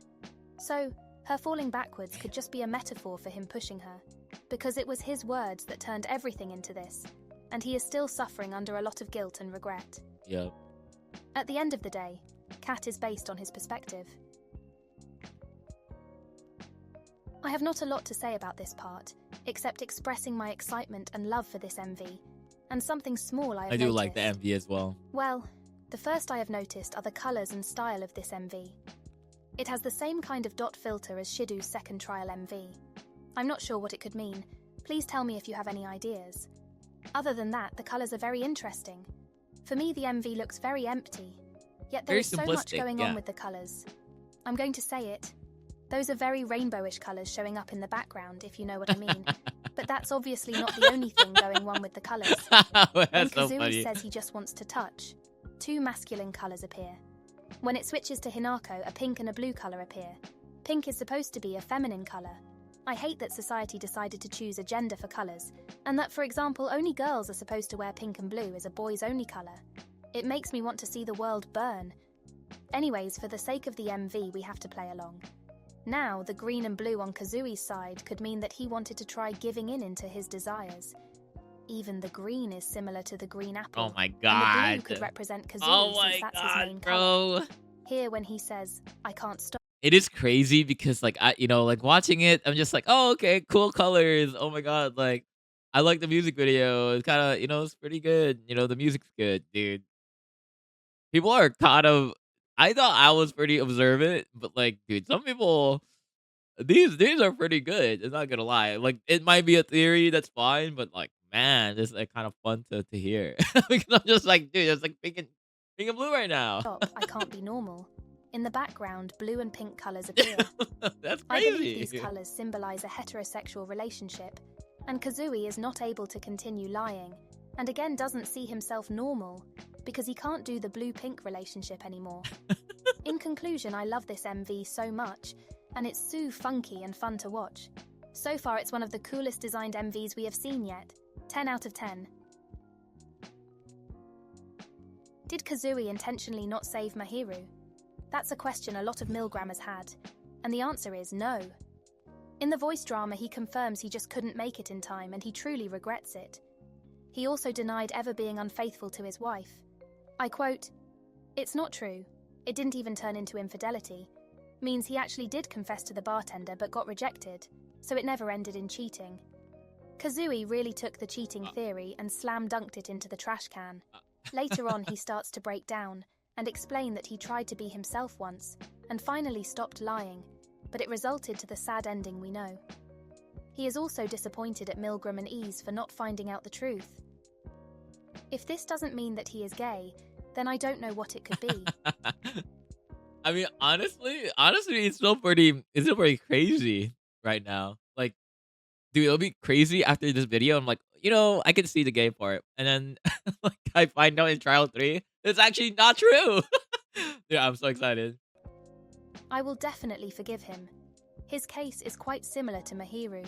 So, her falling backwards could just be a metaphor for him pushing her, because it was his words that turned everything into this, and he is still suffering under a lot of guilt and regret. Yep. At the end of the day, Cat is based on his perspective. I have not a lot to say about this part, except expressing my excitement and love for this MV, and something small I have noticed. Like the MV as well. Well, the first I have noticed are the colours and style of this MV. It has the same kind of dot filter as Shidu's second trial MV. I'm not sure what it could mean. Please tell me if you have any ideas. Other than that, the colours are very interesting. For me, the MV looks very empty, yet there is so much going on with the colours. I'm going to say it. Those are very rainbowish colours showing up in the background, if you know what I mean. But that's obviously not the only thing going on with the colours. When Kazui says he just wants to touch, two masculine colours appear. When it switches to Hinako, a pink and a blue colour appear. Pink is supposed to be a feminine colour. I hate that society decided to choose a gender for colours, and that, for example, only girls are supposed to wear pink and blue as a boys-only colour. It makes me want to see the world burn. Anyways, for the sake of the MV, we have to play along. Now, the green and blue on Kazui's side could mean that he wanted to try giving in into his desires. Even the green is similar to the green apple. Oh my god. And the blue could represent Kazui since that's his main bro. color. Here when he says, I can't stop. It is crazy because like like watching it, I'm just like, oh okay, cool colors. Oh my god, like I like the music video. It's kind of, it's pretty good. The music's good, dude. People are kind of I thought I was pretty observant, but like, dude, some people these are pretty good. It's not gonna lie. Like, it might be a theory that's fine, but like, man, it's like kind of fun to hear. Because I'm just like, dude, it's like pink and blue right now. Stop, I can't be normal. In the background, blue and pink colours appear. That's crazy. I believe these colours symbolise a heterosexual relationship, and Kazui is not able to continue lying, and again doesn't see himself normal, because he can't do the blue-pink relationship anymore. In conclusion, I love this MV so much, and it's so funky and fun to watch. So far, it's one of the coolest designed MVs we have seen yet. 10 out of 10. Did Kazui intentionally not save Mahiru? That's a question a lot of Milgram has had, and the answer is no. In the voice drama, he confirms he just couldn't make it in time, and he truly regrets it. He also denied ever being unfaithful to his wife. I quote, "It's not true. It didn't even turn into infidelity. Means he actually did confess to the bartender but got rejected, so it never ended in cheating." Kazui really took the cheating theory and slam-dunked it into the trash can. Later on, he starts to break down and explain that he tried to be himself once and finally stopped lying, but it resulted to the sad ending we know. He is also disappointed at Milgram and Ease for not finding out the truth. If this doesn't mean that he is gay, then I don't know what it could be. I mean, honestly, it's still pretty crazy right now. Like, dude, it'll be crazy after this video. I'm like, I can see the gay part, and then like I find out in trial 3, it's actually not true. Yeah, I'm so excited. I will definitely forgive him. His case is quite similar to Mahiru.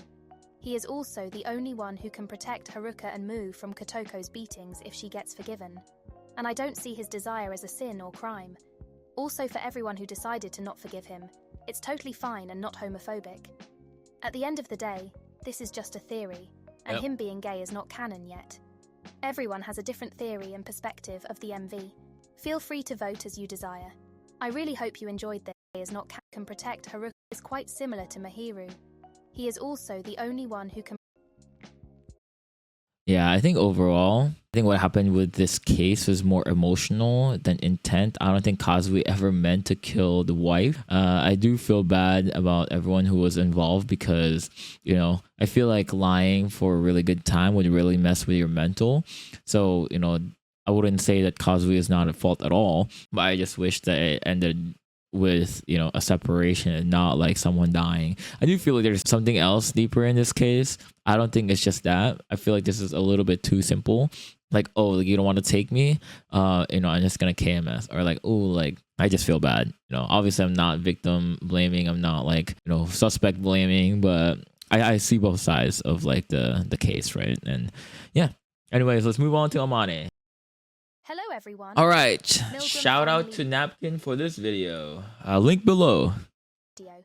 He is also the only one who can protect Haruka and Mu from Kotoko's beatings if she gets forgiven. And I don't see his desire as a sin or crime. Also, for everyone who decided to not forgive him, it's totally fine and not homophobic. At the end of the day, this is just a theory, and him being gay is not canon yet. Everyone has a different theory and perspective of the MV. Feel free to vote as you desire. I really hope you enjoyed this. Is not can protect Haruka is quite similar to Mahiru. He is also the only one who can. Yeah, I think overall, what happened with this case was more emotional than intent. I don't think Kazui ever meant to kill the wife. I do feel bad about everyone who was involved because, I feel like lying for a really good time would really mess with your mental. So, I wouldn't say that Kazui is not at fault at all, but I just wish that it ended with a separation and not like someone dying. I do feel like there's something else deeper in this case. I don't think it's just that. I feel like this is a little bit too simple. like, oh, like, you don't want to take me, I'm just gonna KMS, or like, oh, like I just feel bad. Obviously I'm not victim blaming, I'm not like, suspect blaming, but I see both sides of like the case, right? And yeah. Anyways, let's move on to Amane. Hello, everyone. All right, Milgram shout out to finally- Napkin for this video. Link below. Video.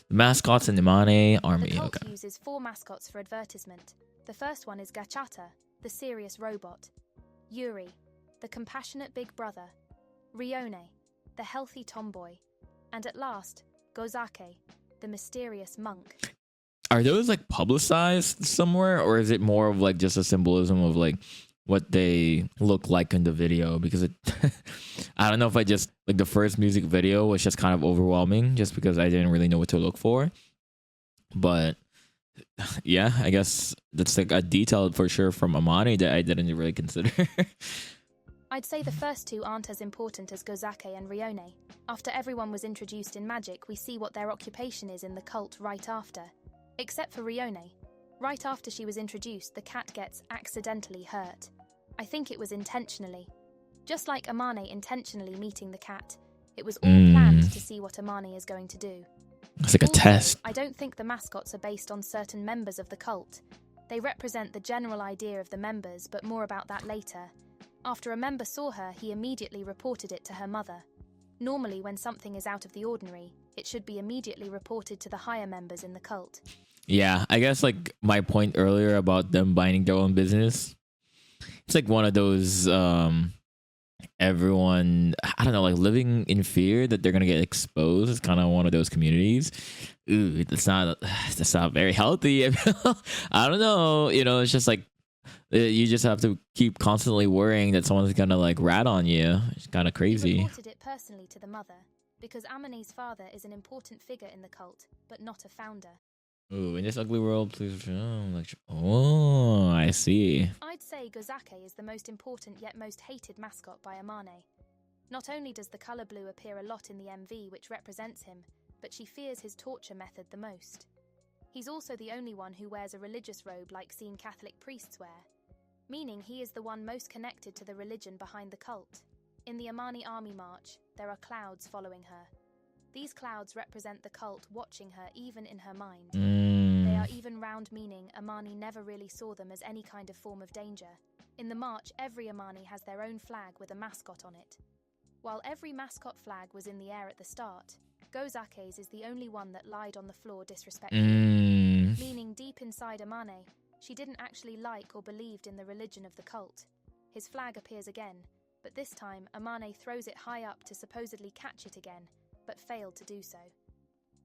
The mascots in the Amane The army. cult Okay. uses 4 mascots for advertisement. The first one is Gachata, the serious robot; Yuri, the compassionate big brother; Rione, the healthy tomboy; and at last, Gozake, the mysterious monk. Are those like publicized somewhere, or is it more of like just a symbolism of like what they look like in the video? Because it I don't know if I just like the first music video was just kind of overwhelming just because I didn't really know what to look for. But yeah, I guess that's like a detail for sure from Amane that I didn't really consider. I'd say the first 2 aren't as important as Gozake and Rione. After everyone was introduced in Magic, we see what their occupation is in the cult right after. Except for Rione. Right after she was introduced, the cat gets accidentally hurt. I think it was intentionally. Just like Amane intentionally meeting the cat, it was all planned to see what Amane is going to do. It's like a Also, test. I don't think the mascots are based on certain members of the cult. They represent the general idea of the members, but more about that later. After a member saw her, he immediately reported it to her mother. Normally, when something is out of the ordinary, it should be immediately reported to the higher members in the cult. Yeah, I guess like my point earlier about them minding their own business. It's like one of those everyone, I don't know, like living in fear that they're gonna get exposed. It's kind of one of those communities. Ooh, that's not very healthy. I don't know. It's just like you just have to keep constantly worrying that someone's gonna like rat on you. It's kind of He crazy. reported it personally to the mother, because Amane's father is an important figure in the cult, but not a founder. Ooh, in this ugly world, please. Oh, I see. I'd say Gozake is the most important yet most hated mascot by Amane. Not only does the colour blue appear a lot in the MV which represents him, but she fears his torture method the most. He's also the only one who wears a religious robe like seen Catholic priests wear, meaning he is the one most connected to the religion behind the cult. In the Amane army march, there are clouds following her. These clouds represent the cult watching her even in her mind. They are even round, meaning Amane never really saw them as any kind of form of danger. In the march, every Amane has their own flag with a mascot on it. While every mascot flag was in the air at the start, Gozake's is the only one that lied on the floor disrespectfully. Meaning deep inside Amane, she didn't actually like or believed in the religion of the cult. His flag appears again, but this time Amane throws it high up to supposedly catch it again, but failed to do so.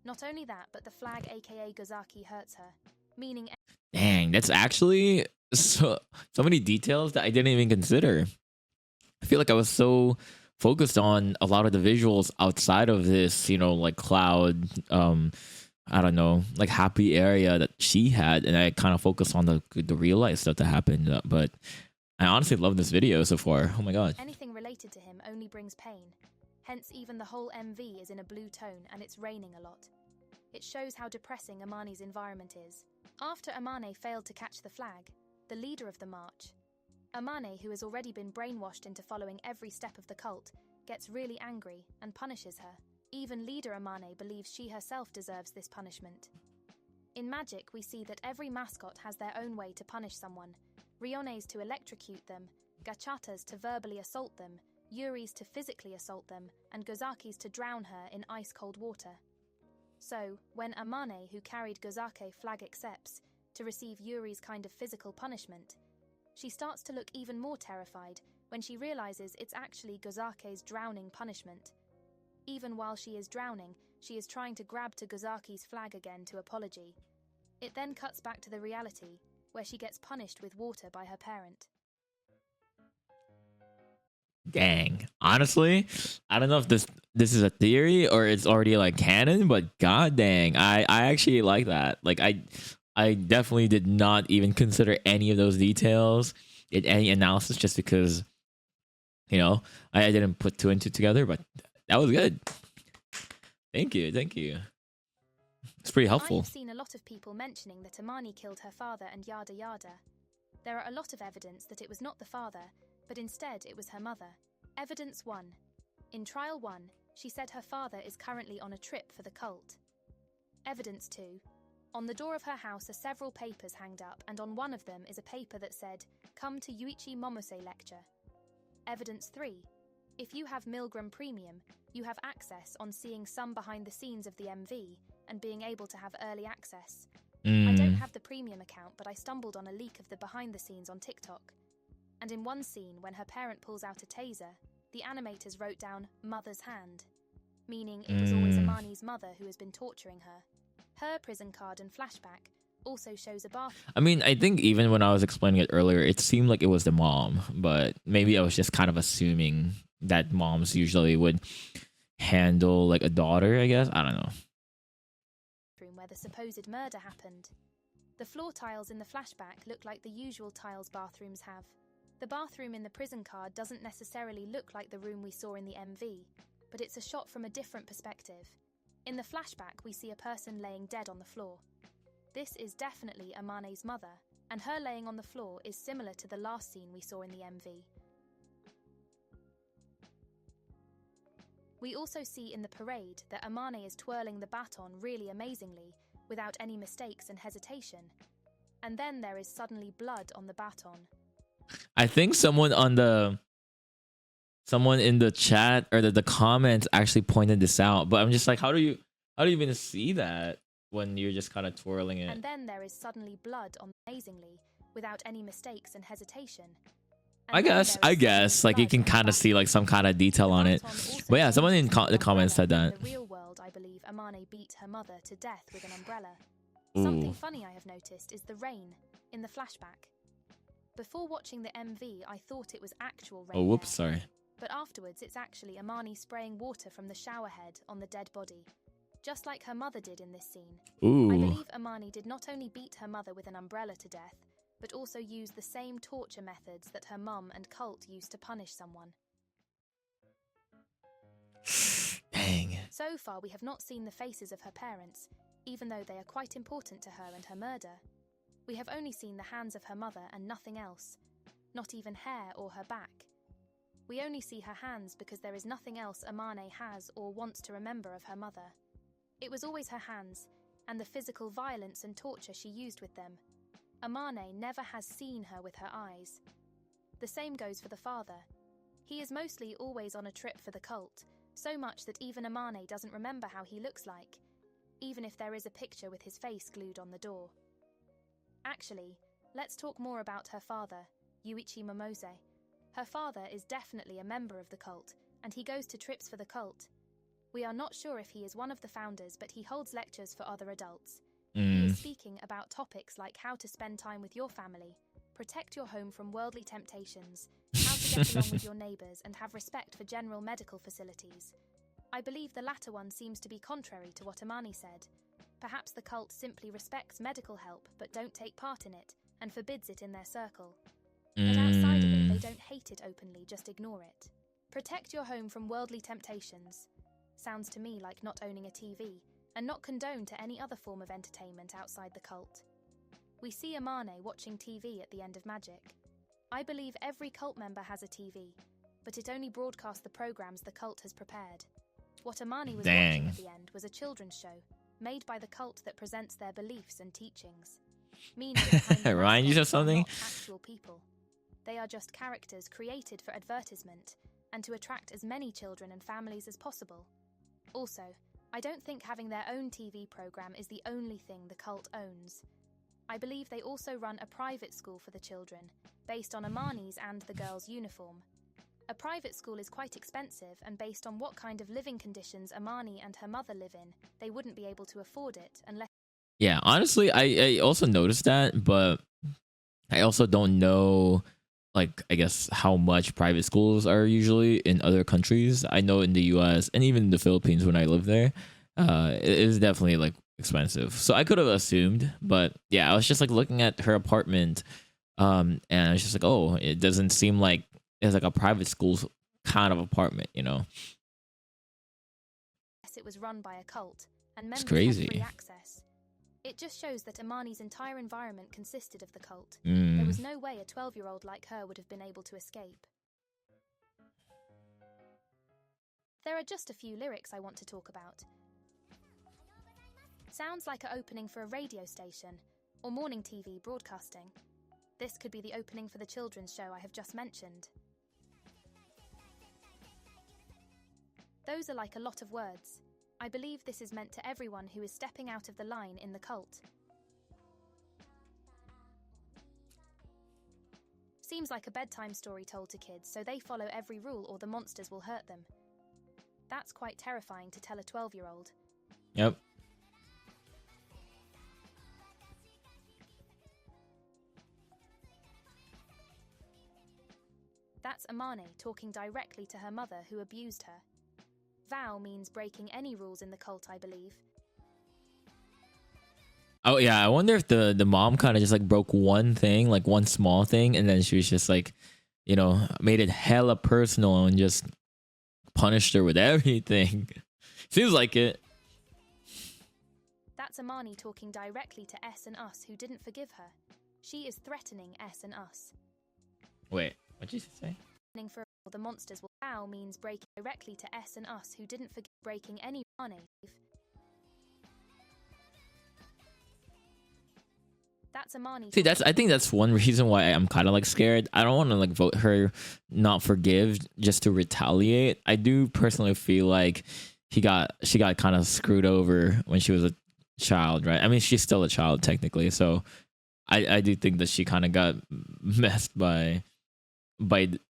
Not only that, but the flag aka Gozaki hurts her, meaning... Dang, that's actually so many details that I didn't even consider. I feel like I was so focused on a lot of the visuals outside of this, like cloud, I don't know, like happy area that she had, and I kind of focused on the real life stuff that happened. But I honestly love this video so far. Oh my god. Anything related to him only brings pain. Hence, even the whole MV is in a blue tone and it's raining a lot. It shows how depressing Amane's environment is. After Amane failed to catch the flag, the leader of the march, Amane, who has already been brainwashed into following every step of the cult, gets really angry and punishes her. Even leader Amane believes she herself deserves this punishment. In Magic, we see that every mascot has their own way to punish someone. Rione's to electrocute them, Gachata's to verbally assault them, Yuri's to physically assault them, and Gozaki's to drown her in ice-cold water. So, when Amane, who carried Gozake flag, accepts to receive Yuri's kind of physical punishment, she starts to look even more terrified when she realizes it's actually Gozake's drowning punishment. Even while she is drowning, she is trying to grab to Gozaki's flag again to apology. It then cuts back to the reality, where she gets punished with water by her parent. Dang. Honestly, I don't know if this is a theory or it's already like canon, but god dang, I actually like that. Like I definitely did not even consider any of those details in any analysis just because I didn't put two and two together, but that was good. Thank you. It's pretty helpful. I've seen a lot of people mentioning that Amane killed her father and yada yada. There are a lot of evidence that it was not the father, but instead it was her mother. Evidence 1. In trial 1, she said her father is currently on a trip for the cult. Evidence 2. On the door of her house are several papers hanged up, and on one of them is a paper that said, "Come to Yuichi Momose lecture." Evidence 3. If you have Milgram Premium, you have access on seeing some behind the scenes of the MV and being able to have early access. I don't have the premium account, but I stumbled on a leak of the behind the scenes on TikTok. And in one scene, when her parent pulls out a taser, the animators wrote down "mother's hand," meaning it was always Amane's mother who has been torturing her. Her prison card and flashback also shows a bath. I mean, I think even when I was explaining it earlier, it seemed like it was the mom, but maybe I was just kind of assuming that moms usually would handle like a daughter, I guess. I don't know. Where the supposed murder happened. The floor tiles in the flashback look like the usual tiles bathrooms have. The bathroom in the prison card doesn't necessarily look like the room we saw in the MV, but it's a shot from a different perspective. In the flashback, we see a person laying dead on the floor. This is definitely Amane's mother, and her laying on the floor is similar to the last scene we saw in the MV. We also see in the parade that Amane is twirling the baton really amazingly, without any mistakes and hesitation. And then there is suddenly blood on the baton. I think someone in the chat or the comments actually pointed this out, but I'm just like, how do you even see that when you're just kind of twirling it? And then there is suddenly blood on amazingly, without any mistakes and hesitation. I guess, like you can kind of see like some kind of detail on it. But yeah, someone in the comments said that. In the real world, I believe Amane beat her mother to death with an umbrella. Something funny I have noticed is the rain in the flashback. Before watching the MV, I thought it was actual rain. Oh, whoops, sorry. But afterwards, it's actually Amane spraying water from the shower head on the dead body, just like her mother did in this scene. Ooh. I believe Amane did not only beat her mother with an umbrella to death, but also use the same torture methods that her mum and cult used to punish someone. Dang. So far, we have not seen the faces of her parents, even though they are quite important to her and her murder. We have only seen the hands of her mother and nothing else, not even hair or her back. We only see her hands because there is nothing else Amane has or wants to remember of her mother. It was always her hands, and the physical violence and torture she used with them. Amane never has seen her with her eyes. The same goes for the father. He is mostly always on a trip for the cult, so much that even Amane doesn't remember how he looks like, even if there is a picture with his face glued on the door. Actually, let's talk more about her father, Yuichi Momose. Her father is definitely a member of the cult, and he goes to trips for the cult. We are not sure if he is one of the founders, but he holds lectures for other adults. He is speaking about topics like how to spend time with your family, protect your home from worldly temptations, how to get along with your neighbours, and have respect for general medical facilities. I believe the latter one seems to be contrary to what Amane said. Perhaps the cult simply respects medical help but don't take part in it, and forbids it in their circle. But outside of it, they don't hate it openly, just ignore it. Protect your home from worldly temptations. Sounds to me like not owning a TV, and not condone to any other form of entertainment outside the cult. We see Amane watching TV at the end of Magic. I believe every cult member has a TV, but it only broadcasts the programs the cult has prepared. What Amane was watching at the end was a children's show, made by the cult that presents their beliefs and teachings. Meaning Ryan, you said something? Not actual people. They are just characters created for advertisement, and to attract as many children and families as possible. Also, I don't think having their own TV program is the only thing the cult owns. I believe they also run a private school for the children, based on Amane's and the girls' uniform. A private school is quite expensive, and based on what kind of living conditions Amane and her mother live in, they wouldn't be able to afford it unless... Yeah, honestly, I also noticed that, but I also don't know, like, I guess how much private schools are usually in other countries. I know in the US and even in the Philippines when I lived there, it is definitely like expensive. So I could have assumed, but yeah, I was just like looking at her apartment, and I was just like, oh, it doesn't seem like it's like a private school kind of apartment, you know? It was run by a cult, and members crazy. had free access. It just shows that Amane's entire environment consisted of the cult. There was no way a 12-year-old like her would have been able to escape. There are just a few lyrics I want to talk about. Sounds like an opening for a radio station or morning TV broadcasting. This could be the opening for the children's show I have just mentioned. Those are like a lot of words. I believe this is meant to everyone who is stepping out of the line in the cult. Seems like a bedtime story told to kids, so they follow every rule or the monsters will hurt them. That's quite terrifying to tell a 12-year-old. Yep. That's Amane talking directly to her mother who abused her. Vow means breaking any rules in the cult, I believe. Oh yeah, I wonder if the mom kind of just like broke one thing, like one small thing, and then she was just like, you know, made it hella personal and just punished her with everything. Seems like it. That's Amane talking directly to S and us who didn't forgive her. She is threatening S and us. Wait, what did you say? For the monsters will vow means breaking directly to S and us who didn't forgive breaking any Amane. That's Amane. See, I think that's one reason why I'm kind of like scared. I don't want to like vote her not forgive just to retaliate. I do personally feel like she got kind of screwed over when she was a child, right? I mean, she's still a child technically, so I do think that she kind of got messed by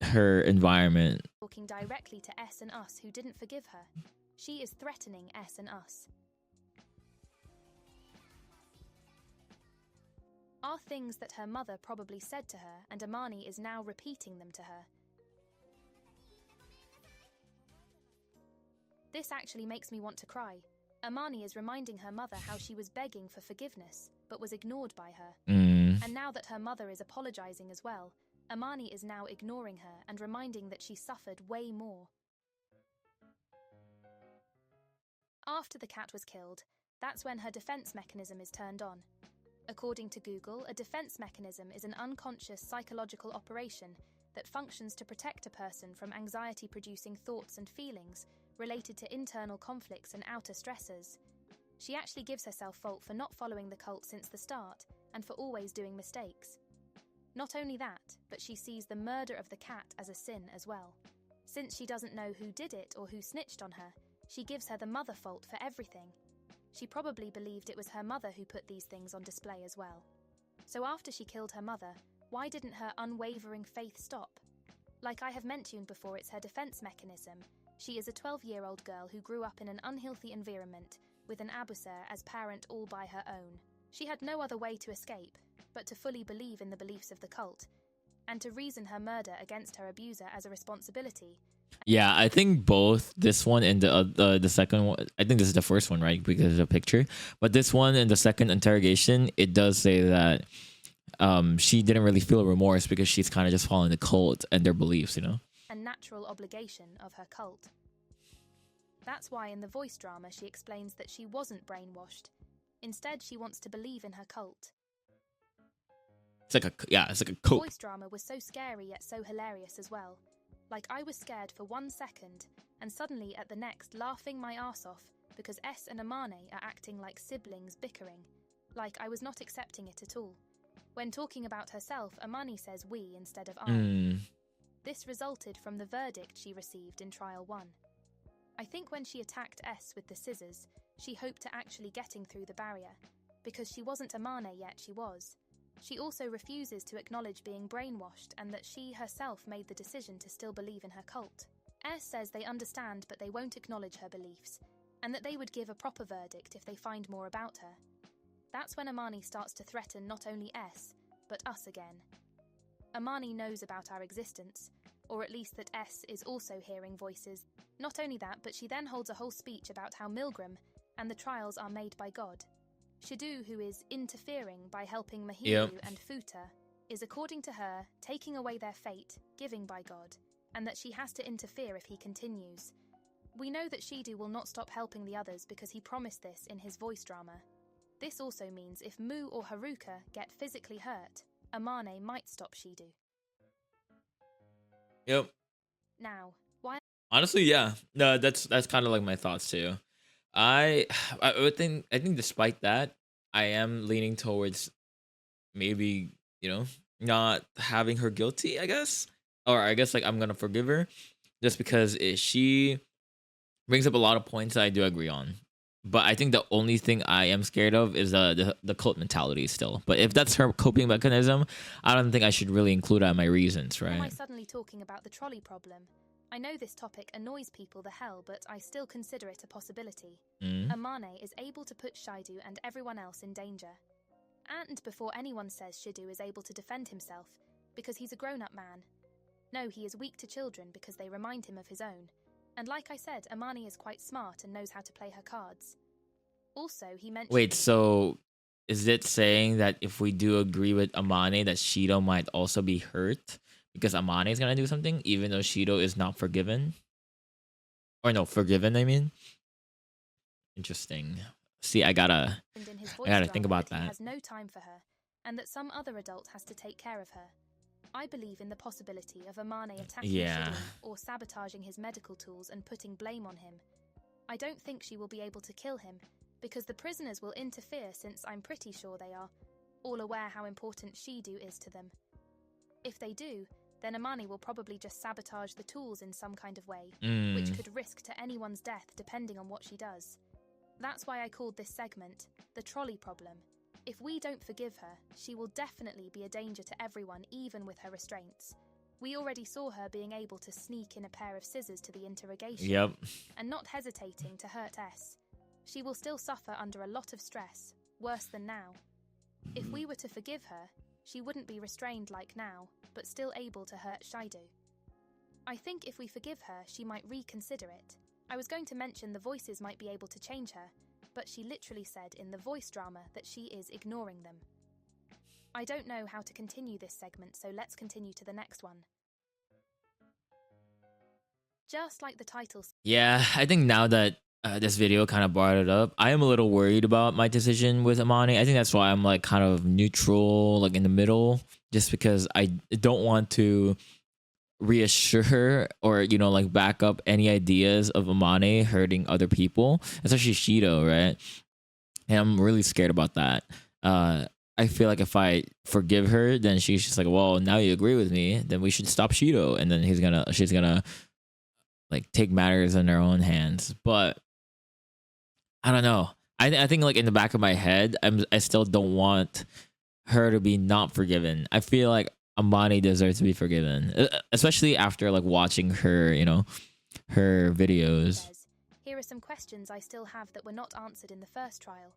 her environment. Talking directly to S and us who didn't forgive her. She is threatening S and us. Are things that her mother probably said to her, and Amane is now repeating them to her. This actually makes me want to cry. Amane is reminding her mother how she was begging for forgiveness, but was ignored by her. And now that her mother is apologizing as well, Amane is now ignoring her and reminding that she suffered way more. After the cat was killed, that's when her defense mechanism is turned on. According to Google, a defense mechanism is an unconscious psychological operation that functions to protect a person from anxiety-producing thoughts and feelings related to internal conflicts and outer stressors. She actually gives herself fault for not following the cult since the start and for always doing mistakes. Not only that, but she sees the murder of the cat as a sin as well. Since she doesn't know who did it or who snitched on her, she gives her the mother fault for everything. She probably believed it was her mother who put these things on display as well. So after she killed her mother, why didn't her unwavering faith stop? Like I have mentioned before, it's her defense mechanism. She is a 12-year-old girl who grew up in an unhealthy environment with an abuser as parent all by her own. She had no other way to escape but to fully believe in the beliefs of the cult and to reason her murder against her abuser as a responsibility. Yeah, I think both this one and the second one. I think this is the first one, right? Because of the picture. But this one and the second interrogation, it does say that she didn't really feel remorse because she's kind of just following the cult and their beliefs, you know? A natural obligation of her cult. That's why in the voice drama she explains that she wasn't brainwashed. Instead, she wants to believe in her cult. It's like a cult. Voice drama was so scary yet so hilarious as well. Like I was scared for 1 second and suddenly at the next laughing my arse off because S and Amane are acting like siblings bickering. Like I was not accepting it at all. When talking about herself, Amane says we instead of I. This resulted from the verdict she received in trial 1. I think when she attacked S with the scissors, she hoped to actually getting through the barrier. Because she wasn't Amane yet, she was. She also refuses to acknowledge being brainwashed and that she herself made the decision to still believe in her cult. S says they understand but they won't acknowledge her beliefs, and that they would give a proper verdict if they find more about her. That's when Amane starts to threaten not only S, but us again. Amane knows about our existence, or at least that S is also hearing voices. Not only that, but she then holds a whole speech about how Milgram and the trials are made by God. Shadu, who is interfering by helping Mahiru and Futa, is according to her taking away their fate, giving by God, and that she has to interfere if he continues. We know that Shidu will not stop helping the others because he promised this in his voice drama. This also means if Mu or Haruka get physically hurt, Amane might stop Shido. Yep. Now, why? Honestly, yeah. No, that's kind of like my thoughts too. I I think despite that, I am leaning towards maybe, not having her guilty, I guess. Or I guess like I'm gonna forgive her just because she brings up a lot of points that I do agree on. But I think the only thing I am scared of is the cult mentality still. But if that's her coping mechanism, I don't think I should really include that in my reasons, right? Am I suddenly talking about the trolley problem? I know this topic annoys people the hell, but I still consider it a possibility. Amane is able to put Shido and everyone else in danger. And before anyone says Shido is able to defend himself, because he's a grown-up man. No, he is weak to children because they remind him of his own. And like I said, Amane is quite smart and knows how to play her cards. Also, he mentioned... Wait, so is it saying that if we do agree with Amane that Shido might also be hurt because Amane is going to do something even though Shido is not forgiven? Or no, forgiven, I mean? Interesting. See, I gotta think about that. He has no time for her, and that some other adult has to take care of her. I believe in the possibility of Amane attacking Shido or sabotaging his medical tools and putting blame on him. I don't think she will be able to kill him, because the prisoners will interfere since I'm pretty sure they are, all aware how important Shido is to them. If they do, then Amane will probably just sabotage the tools in some kind of way, which could risk to anyone's death depending on what she does. That's why I called this segment the trolley problem. If we don't forgive her, she will definitely be a danger to everyone, even with her restraints. We already saw her being able to sneak in a pair of scissors to the interrogation, and not hesitating to hurt S. She will still suffer under a lot of stress, worse than now. If we were to forgive her, she wouldn't be restrained like now, but still able to hurt Shido. I think if we forgive her, she might reconsider it. I was going to mention the voices might be able to change her, but she literally said in the voice drama that she is ignoring them. I don't know how to continue this segment, so let's continue to the next one. Just like the title... Yeah, I think now that this video kind of brought it up, I am a little worried about my decision with Amane. I think that's why I'm like kind of neutral, like in the middle, just because I don't want to reassure or like back up any ideas of Amane hurting other people, especially Shido, right? And I'm really scared about that. I feel like if I forgive her, then she's just like, well, now you agree with me, then we should stop Shido, and then she's gonna like take matters in her own hands. But I don't know. I think like in the back of my head, I still don't want her to be not forgiven. I feel like Amane deserves to be forgiven, especially after like watching her, her videos. Here are some questions I still have that were not answered in the first trial,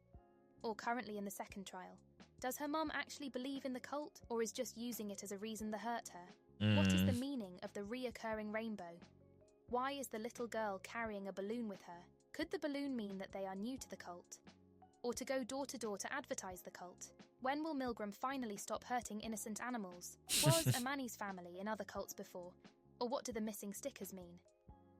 or currently in the second trial. Does her mum actually believe in the cult, or is just using it as a reason to hurt her? What is the meaning of the reoccurring rainbow? Why is the little girl carrying a balloon with her? Could the balloon mean that they are new to the cult? Or to go door to door to advertise the cult? When will Milgram finally stop hurting innocent animals? Was Amane's family in other cults before? Or what do the missing stickers mean?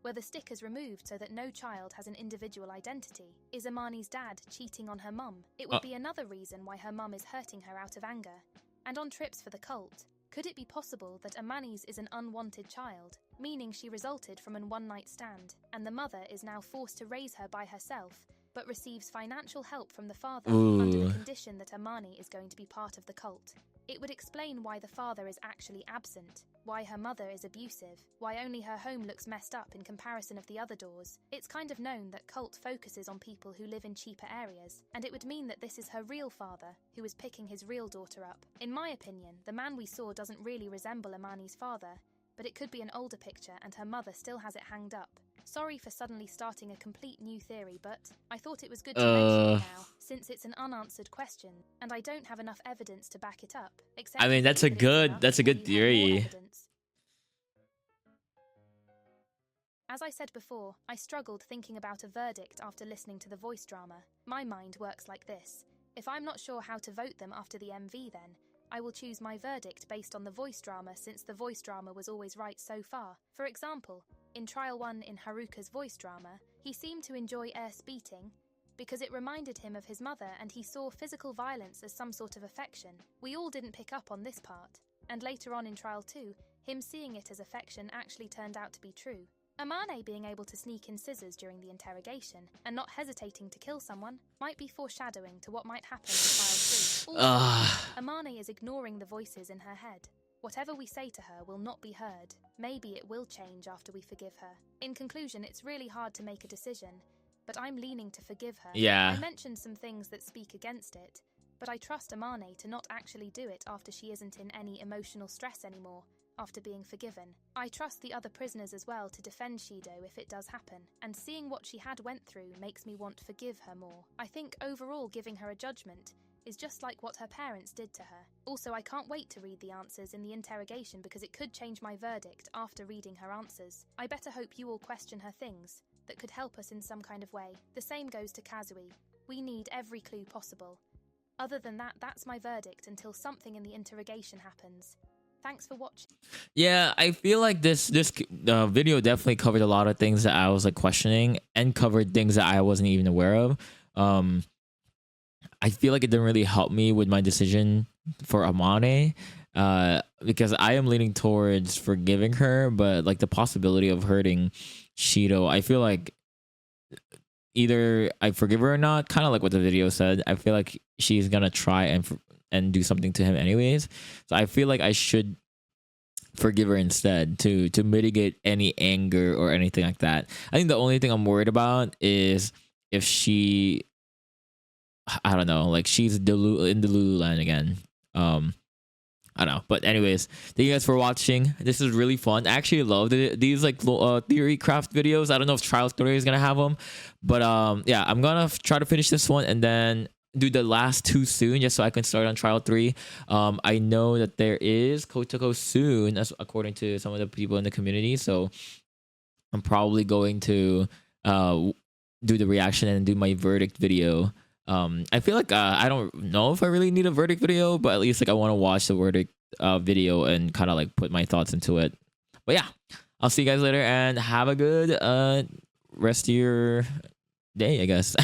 Were the stickers removed so that no child has an individual identity? Is Amane's dad cheating on her mum? It would be another reason why her mum is hurting her out of anger. And on trips for the cult, could it be possible that Amane's is an unwanted child, meaning she resulted from a one-night stand, and the mother is now forced to raise her by herself, but receives financial help from the father under the condition that Amane is going to be part of the cult? It would explain why the father is actually absent, why her mother is abusive, why only her home looks messed up in comparison of the other doors. It's kind of known that cult focuses on people who live in cheaper areas, and it would mean that this is her real father, who is picking his real daughter up. In my opinion, the man we saw doesn't really resemble Amane's father, but it could be an older picture and her mother still has it hanged up. Sorry for suddenly starting a complete new theory, but I thought it was good to mention it now, since it's an unanswered question, and I don't have enough evidence to back it up. Except I mean, that's a good theory. As I said before, I struggled thinking about a verdict after listening to the voice drama. My mind works like this. If I'm not sure how to vote them after the MV, then I will choose my verdict based on the voice drama, since the voice drama was always right so far. For example, in Trial 1 in Haruka's voice drama, he seemed to enjoy Air's beating, because it reminded him of his mother and he saw physical violence as some sort of affection. We all didn't pick up on this part, and later on in trial 2, him seeing it as affection actually turned out to be true. Amane being able to sneak in scissors during the interrogation and not hesitating to kill someone might be foreshadowing to what might happen in trial 3. Also, Amane is ignoring the voices in her head. Whatever we say to her will not be heard. Maybe it will change after we forgive her. In conclusion, it's really hard to make a decision, but I'm leaning to forgive her. Yeah. I mentioned some things that speak against it, but I trust Amane to not actually do it after she isn't in any emotional stress anymore, after being forgiven. I trust the other prisoners as well to defend Shido if it does happen, and seeing what she had went through makes me want to forgive her more. I think overall giving her a judgment is just like what her parents did to her. Also, I can't wait to read the answers in the interrogation because it could change my verdict after reading her answers. I better hope you all question her things that could help us in some kind of way. The same goes to Kazui. We need every clue possible. Other than that, that's my verdict until something in the interrogation happens. Thanks for watching. Yeah, I feel like this video definitely covered a lot of things that I was like questioning and covered things that I wasn't even aware of. I feel like it didn't really help me with my decision for Amane, because I am leaning towards forgiving her, but like the possibility of hurting Shido, I feel like either I forgive her or not, kind of like what the video said. I feel like she's gonna try and do something to him anyways. So I feel like I should forgive her instead to mitigate any anger or anything like that. I think the only thing I'm worried about is if she, I don't know, like she's in the Lululand again. I don't know. But anyways, thank you guys for watching. This is really fun. I actually love these like theory craft videos. I don't know if Trial 3 is gonna have them, but yeah, I'm gonna try to finish this one and then do the last 2 soon, just so I can start on Trial 3. I know that there is Kotoko soon, as according to some of the people in the community. So I'm probably going to do the reaction and do my verdict video. I feel like I don't know if I really need a verdict video, but at least like I want to watch the verdict video and kind of like put my thoughts into it. But yeah, I'll see you guys later and have a good rest of your day, I guess.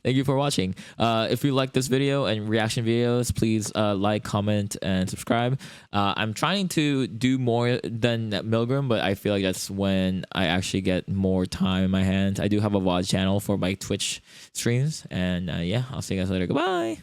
Thank you for watching. If you like this video and reaction videos, please like, comment, and subscribe. I'm trying to do more than Milgram, but I feel like that's when I actually get more time in my hands. I do have a VOD channel for my Twitch streams, and yeah, I'll see you guys later. Goodbye.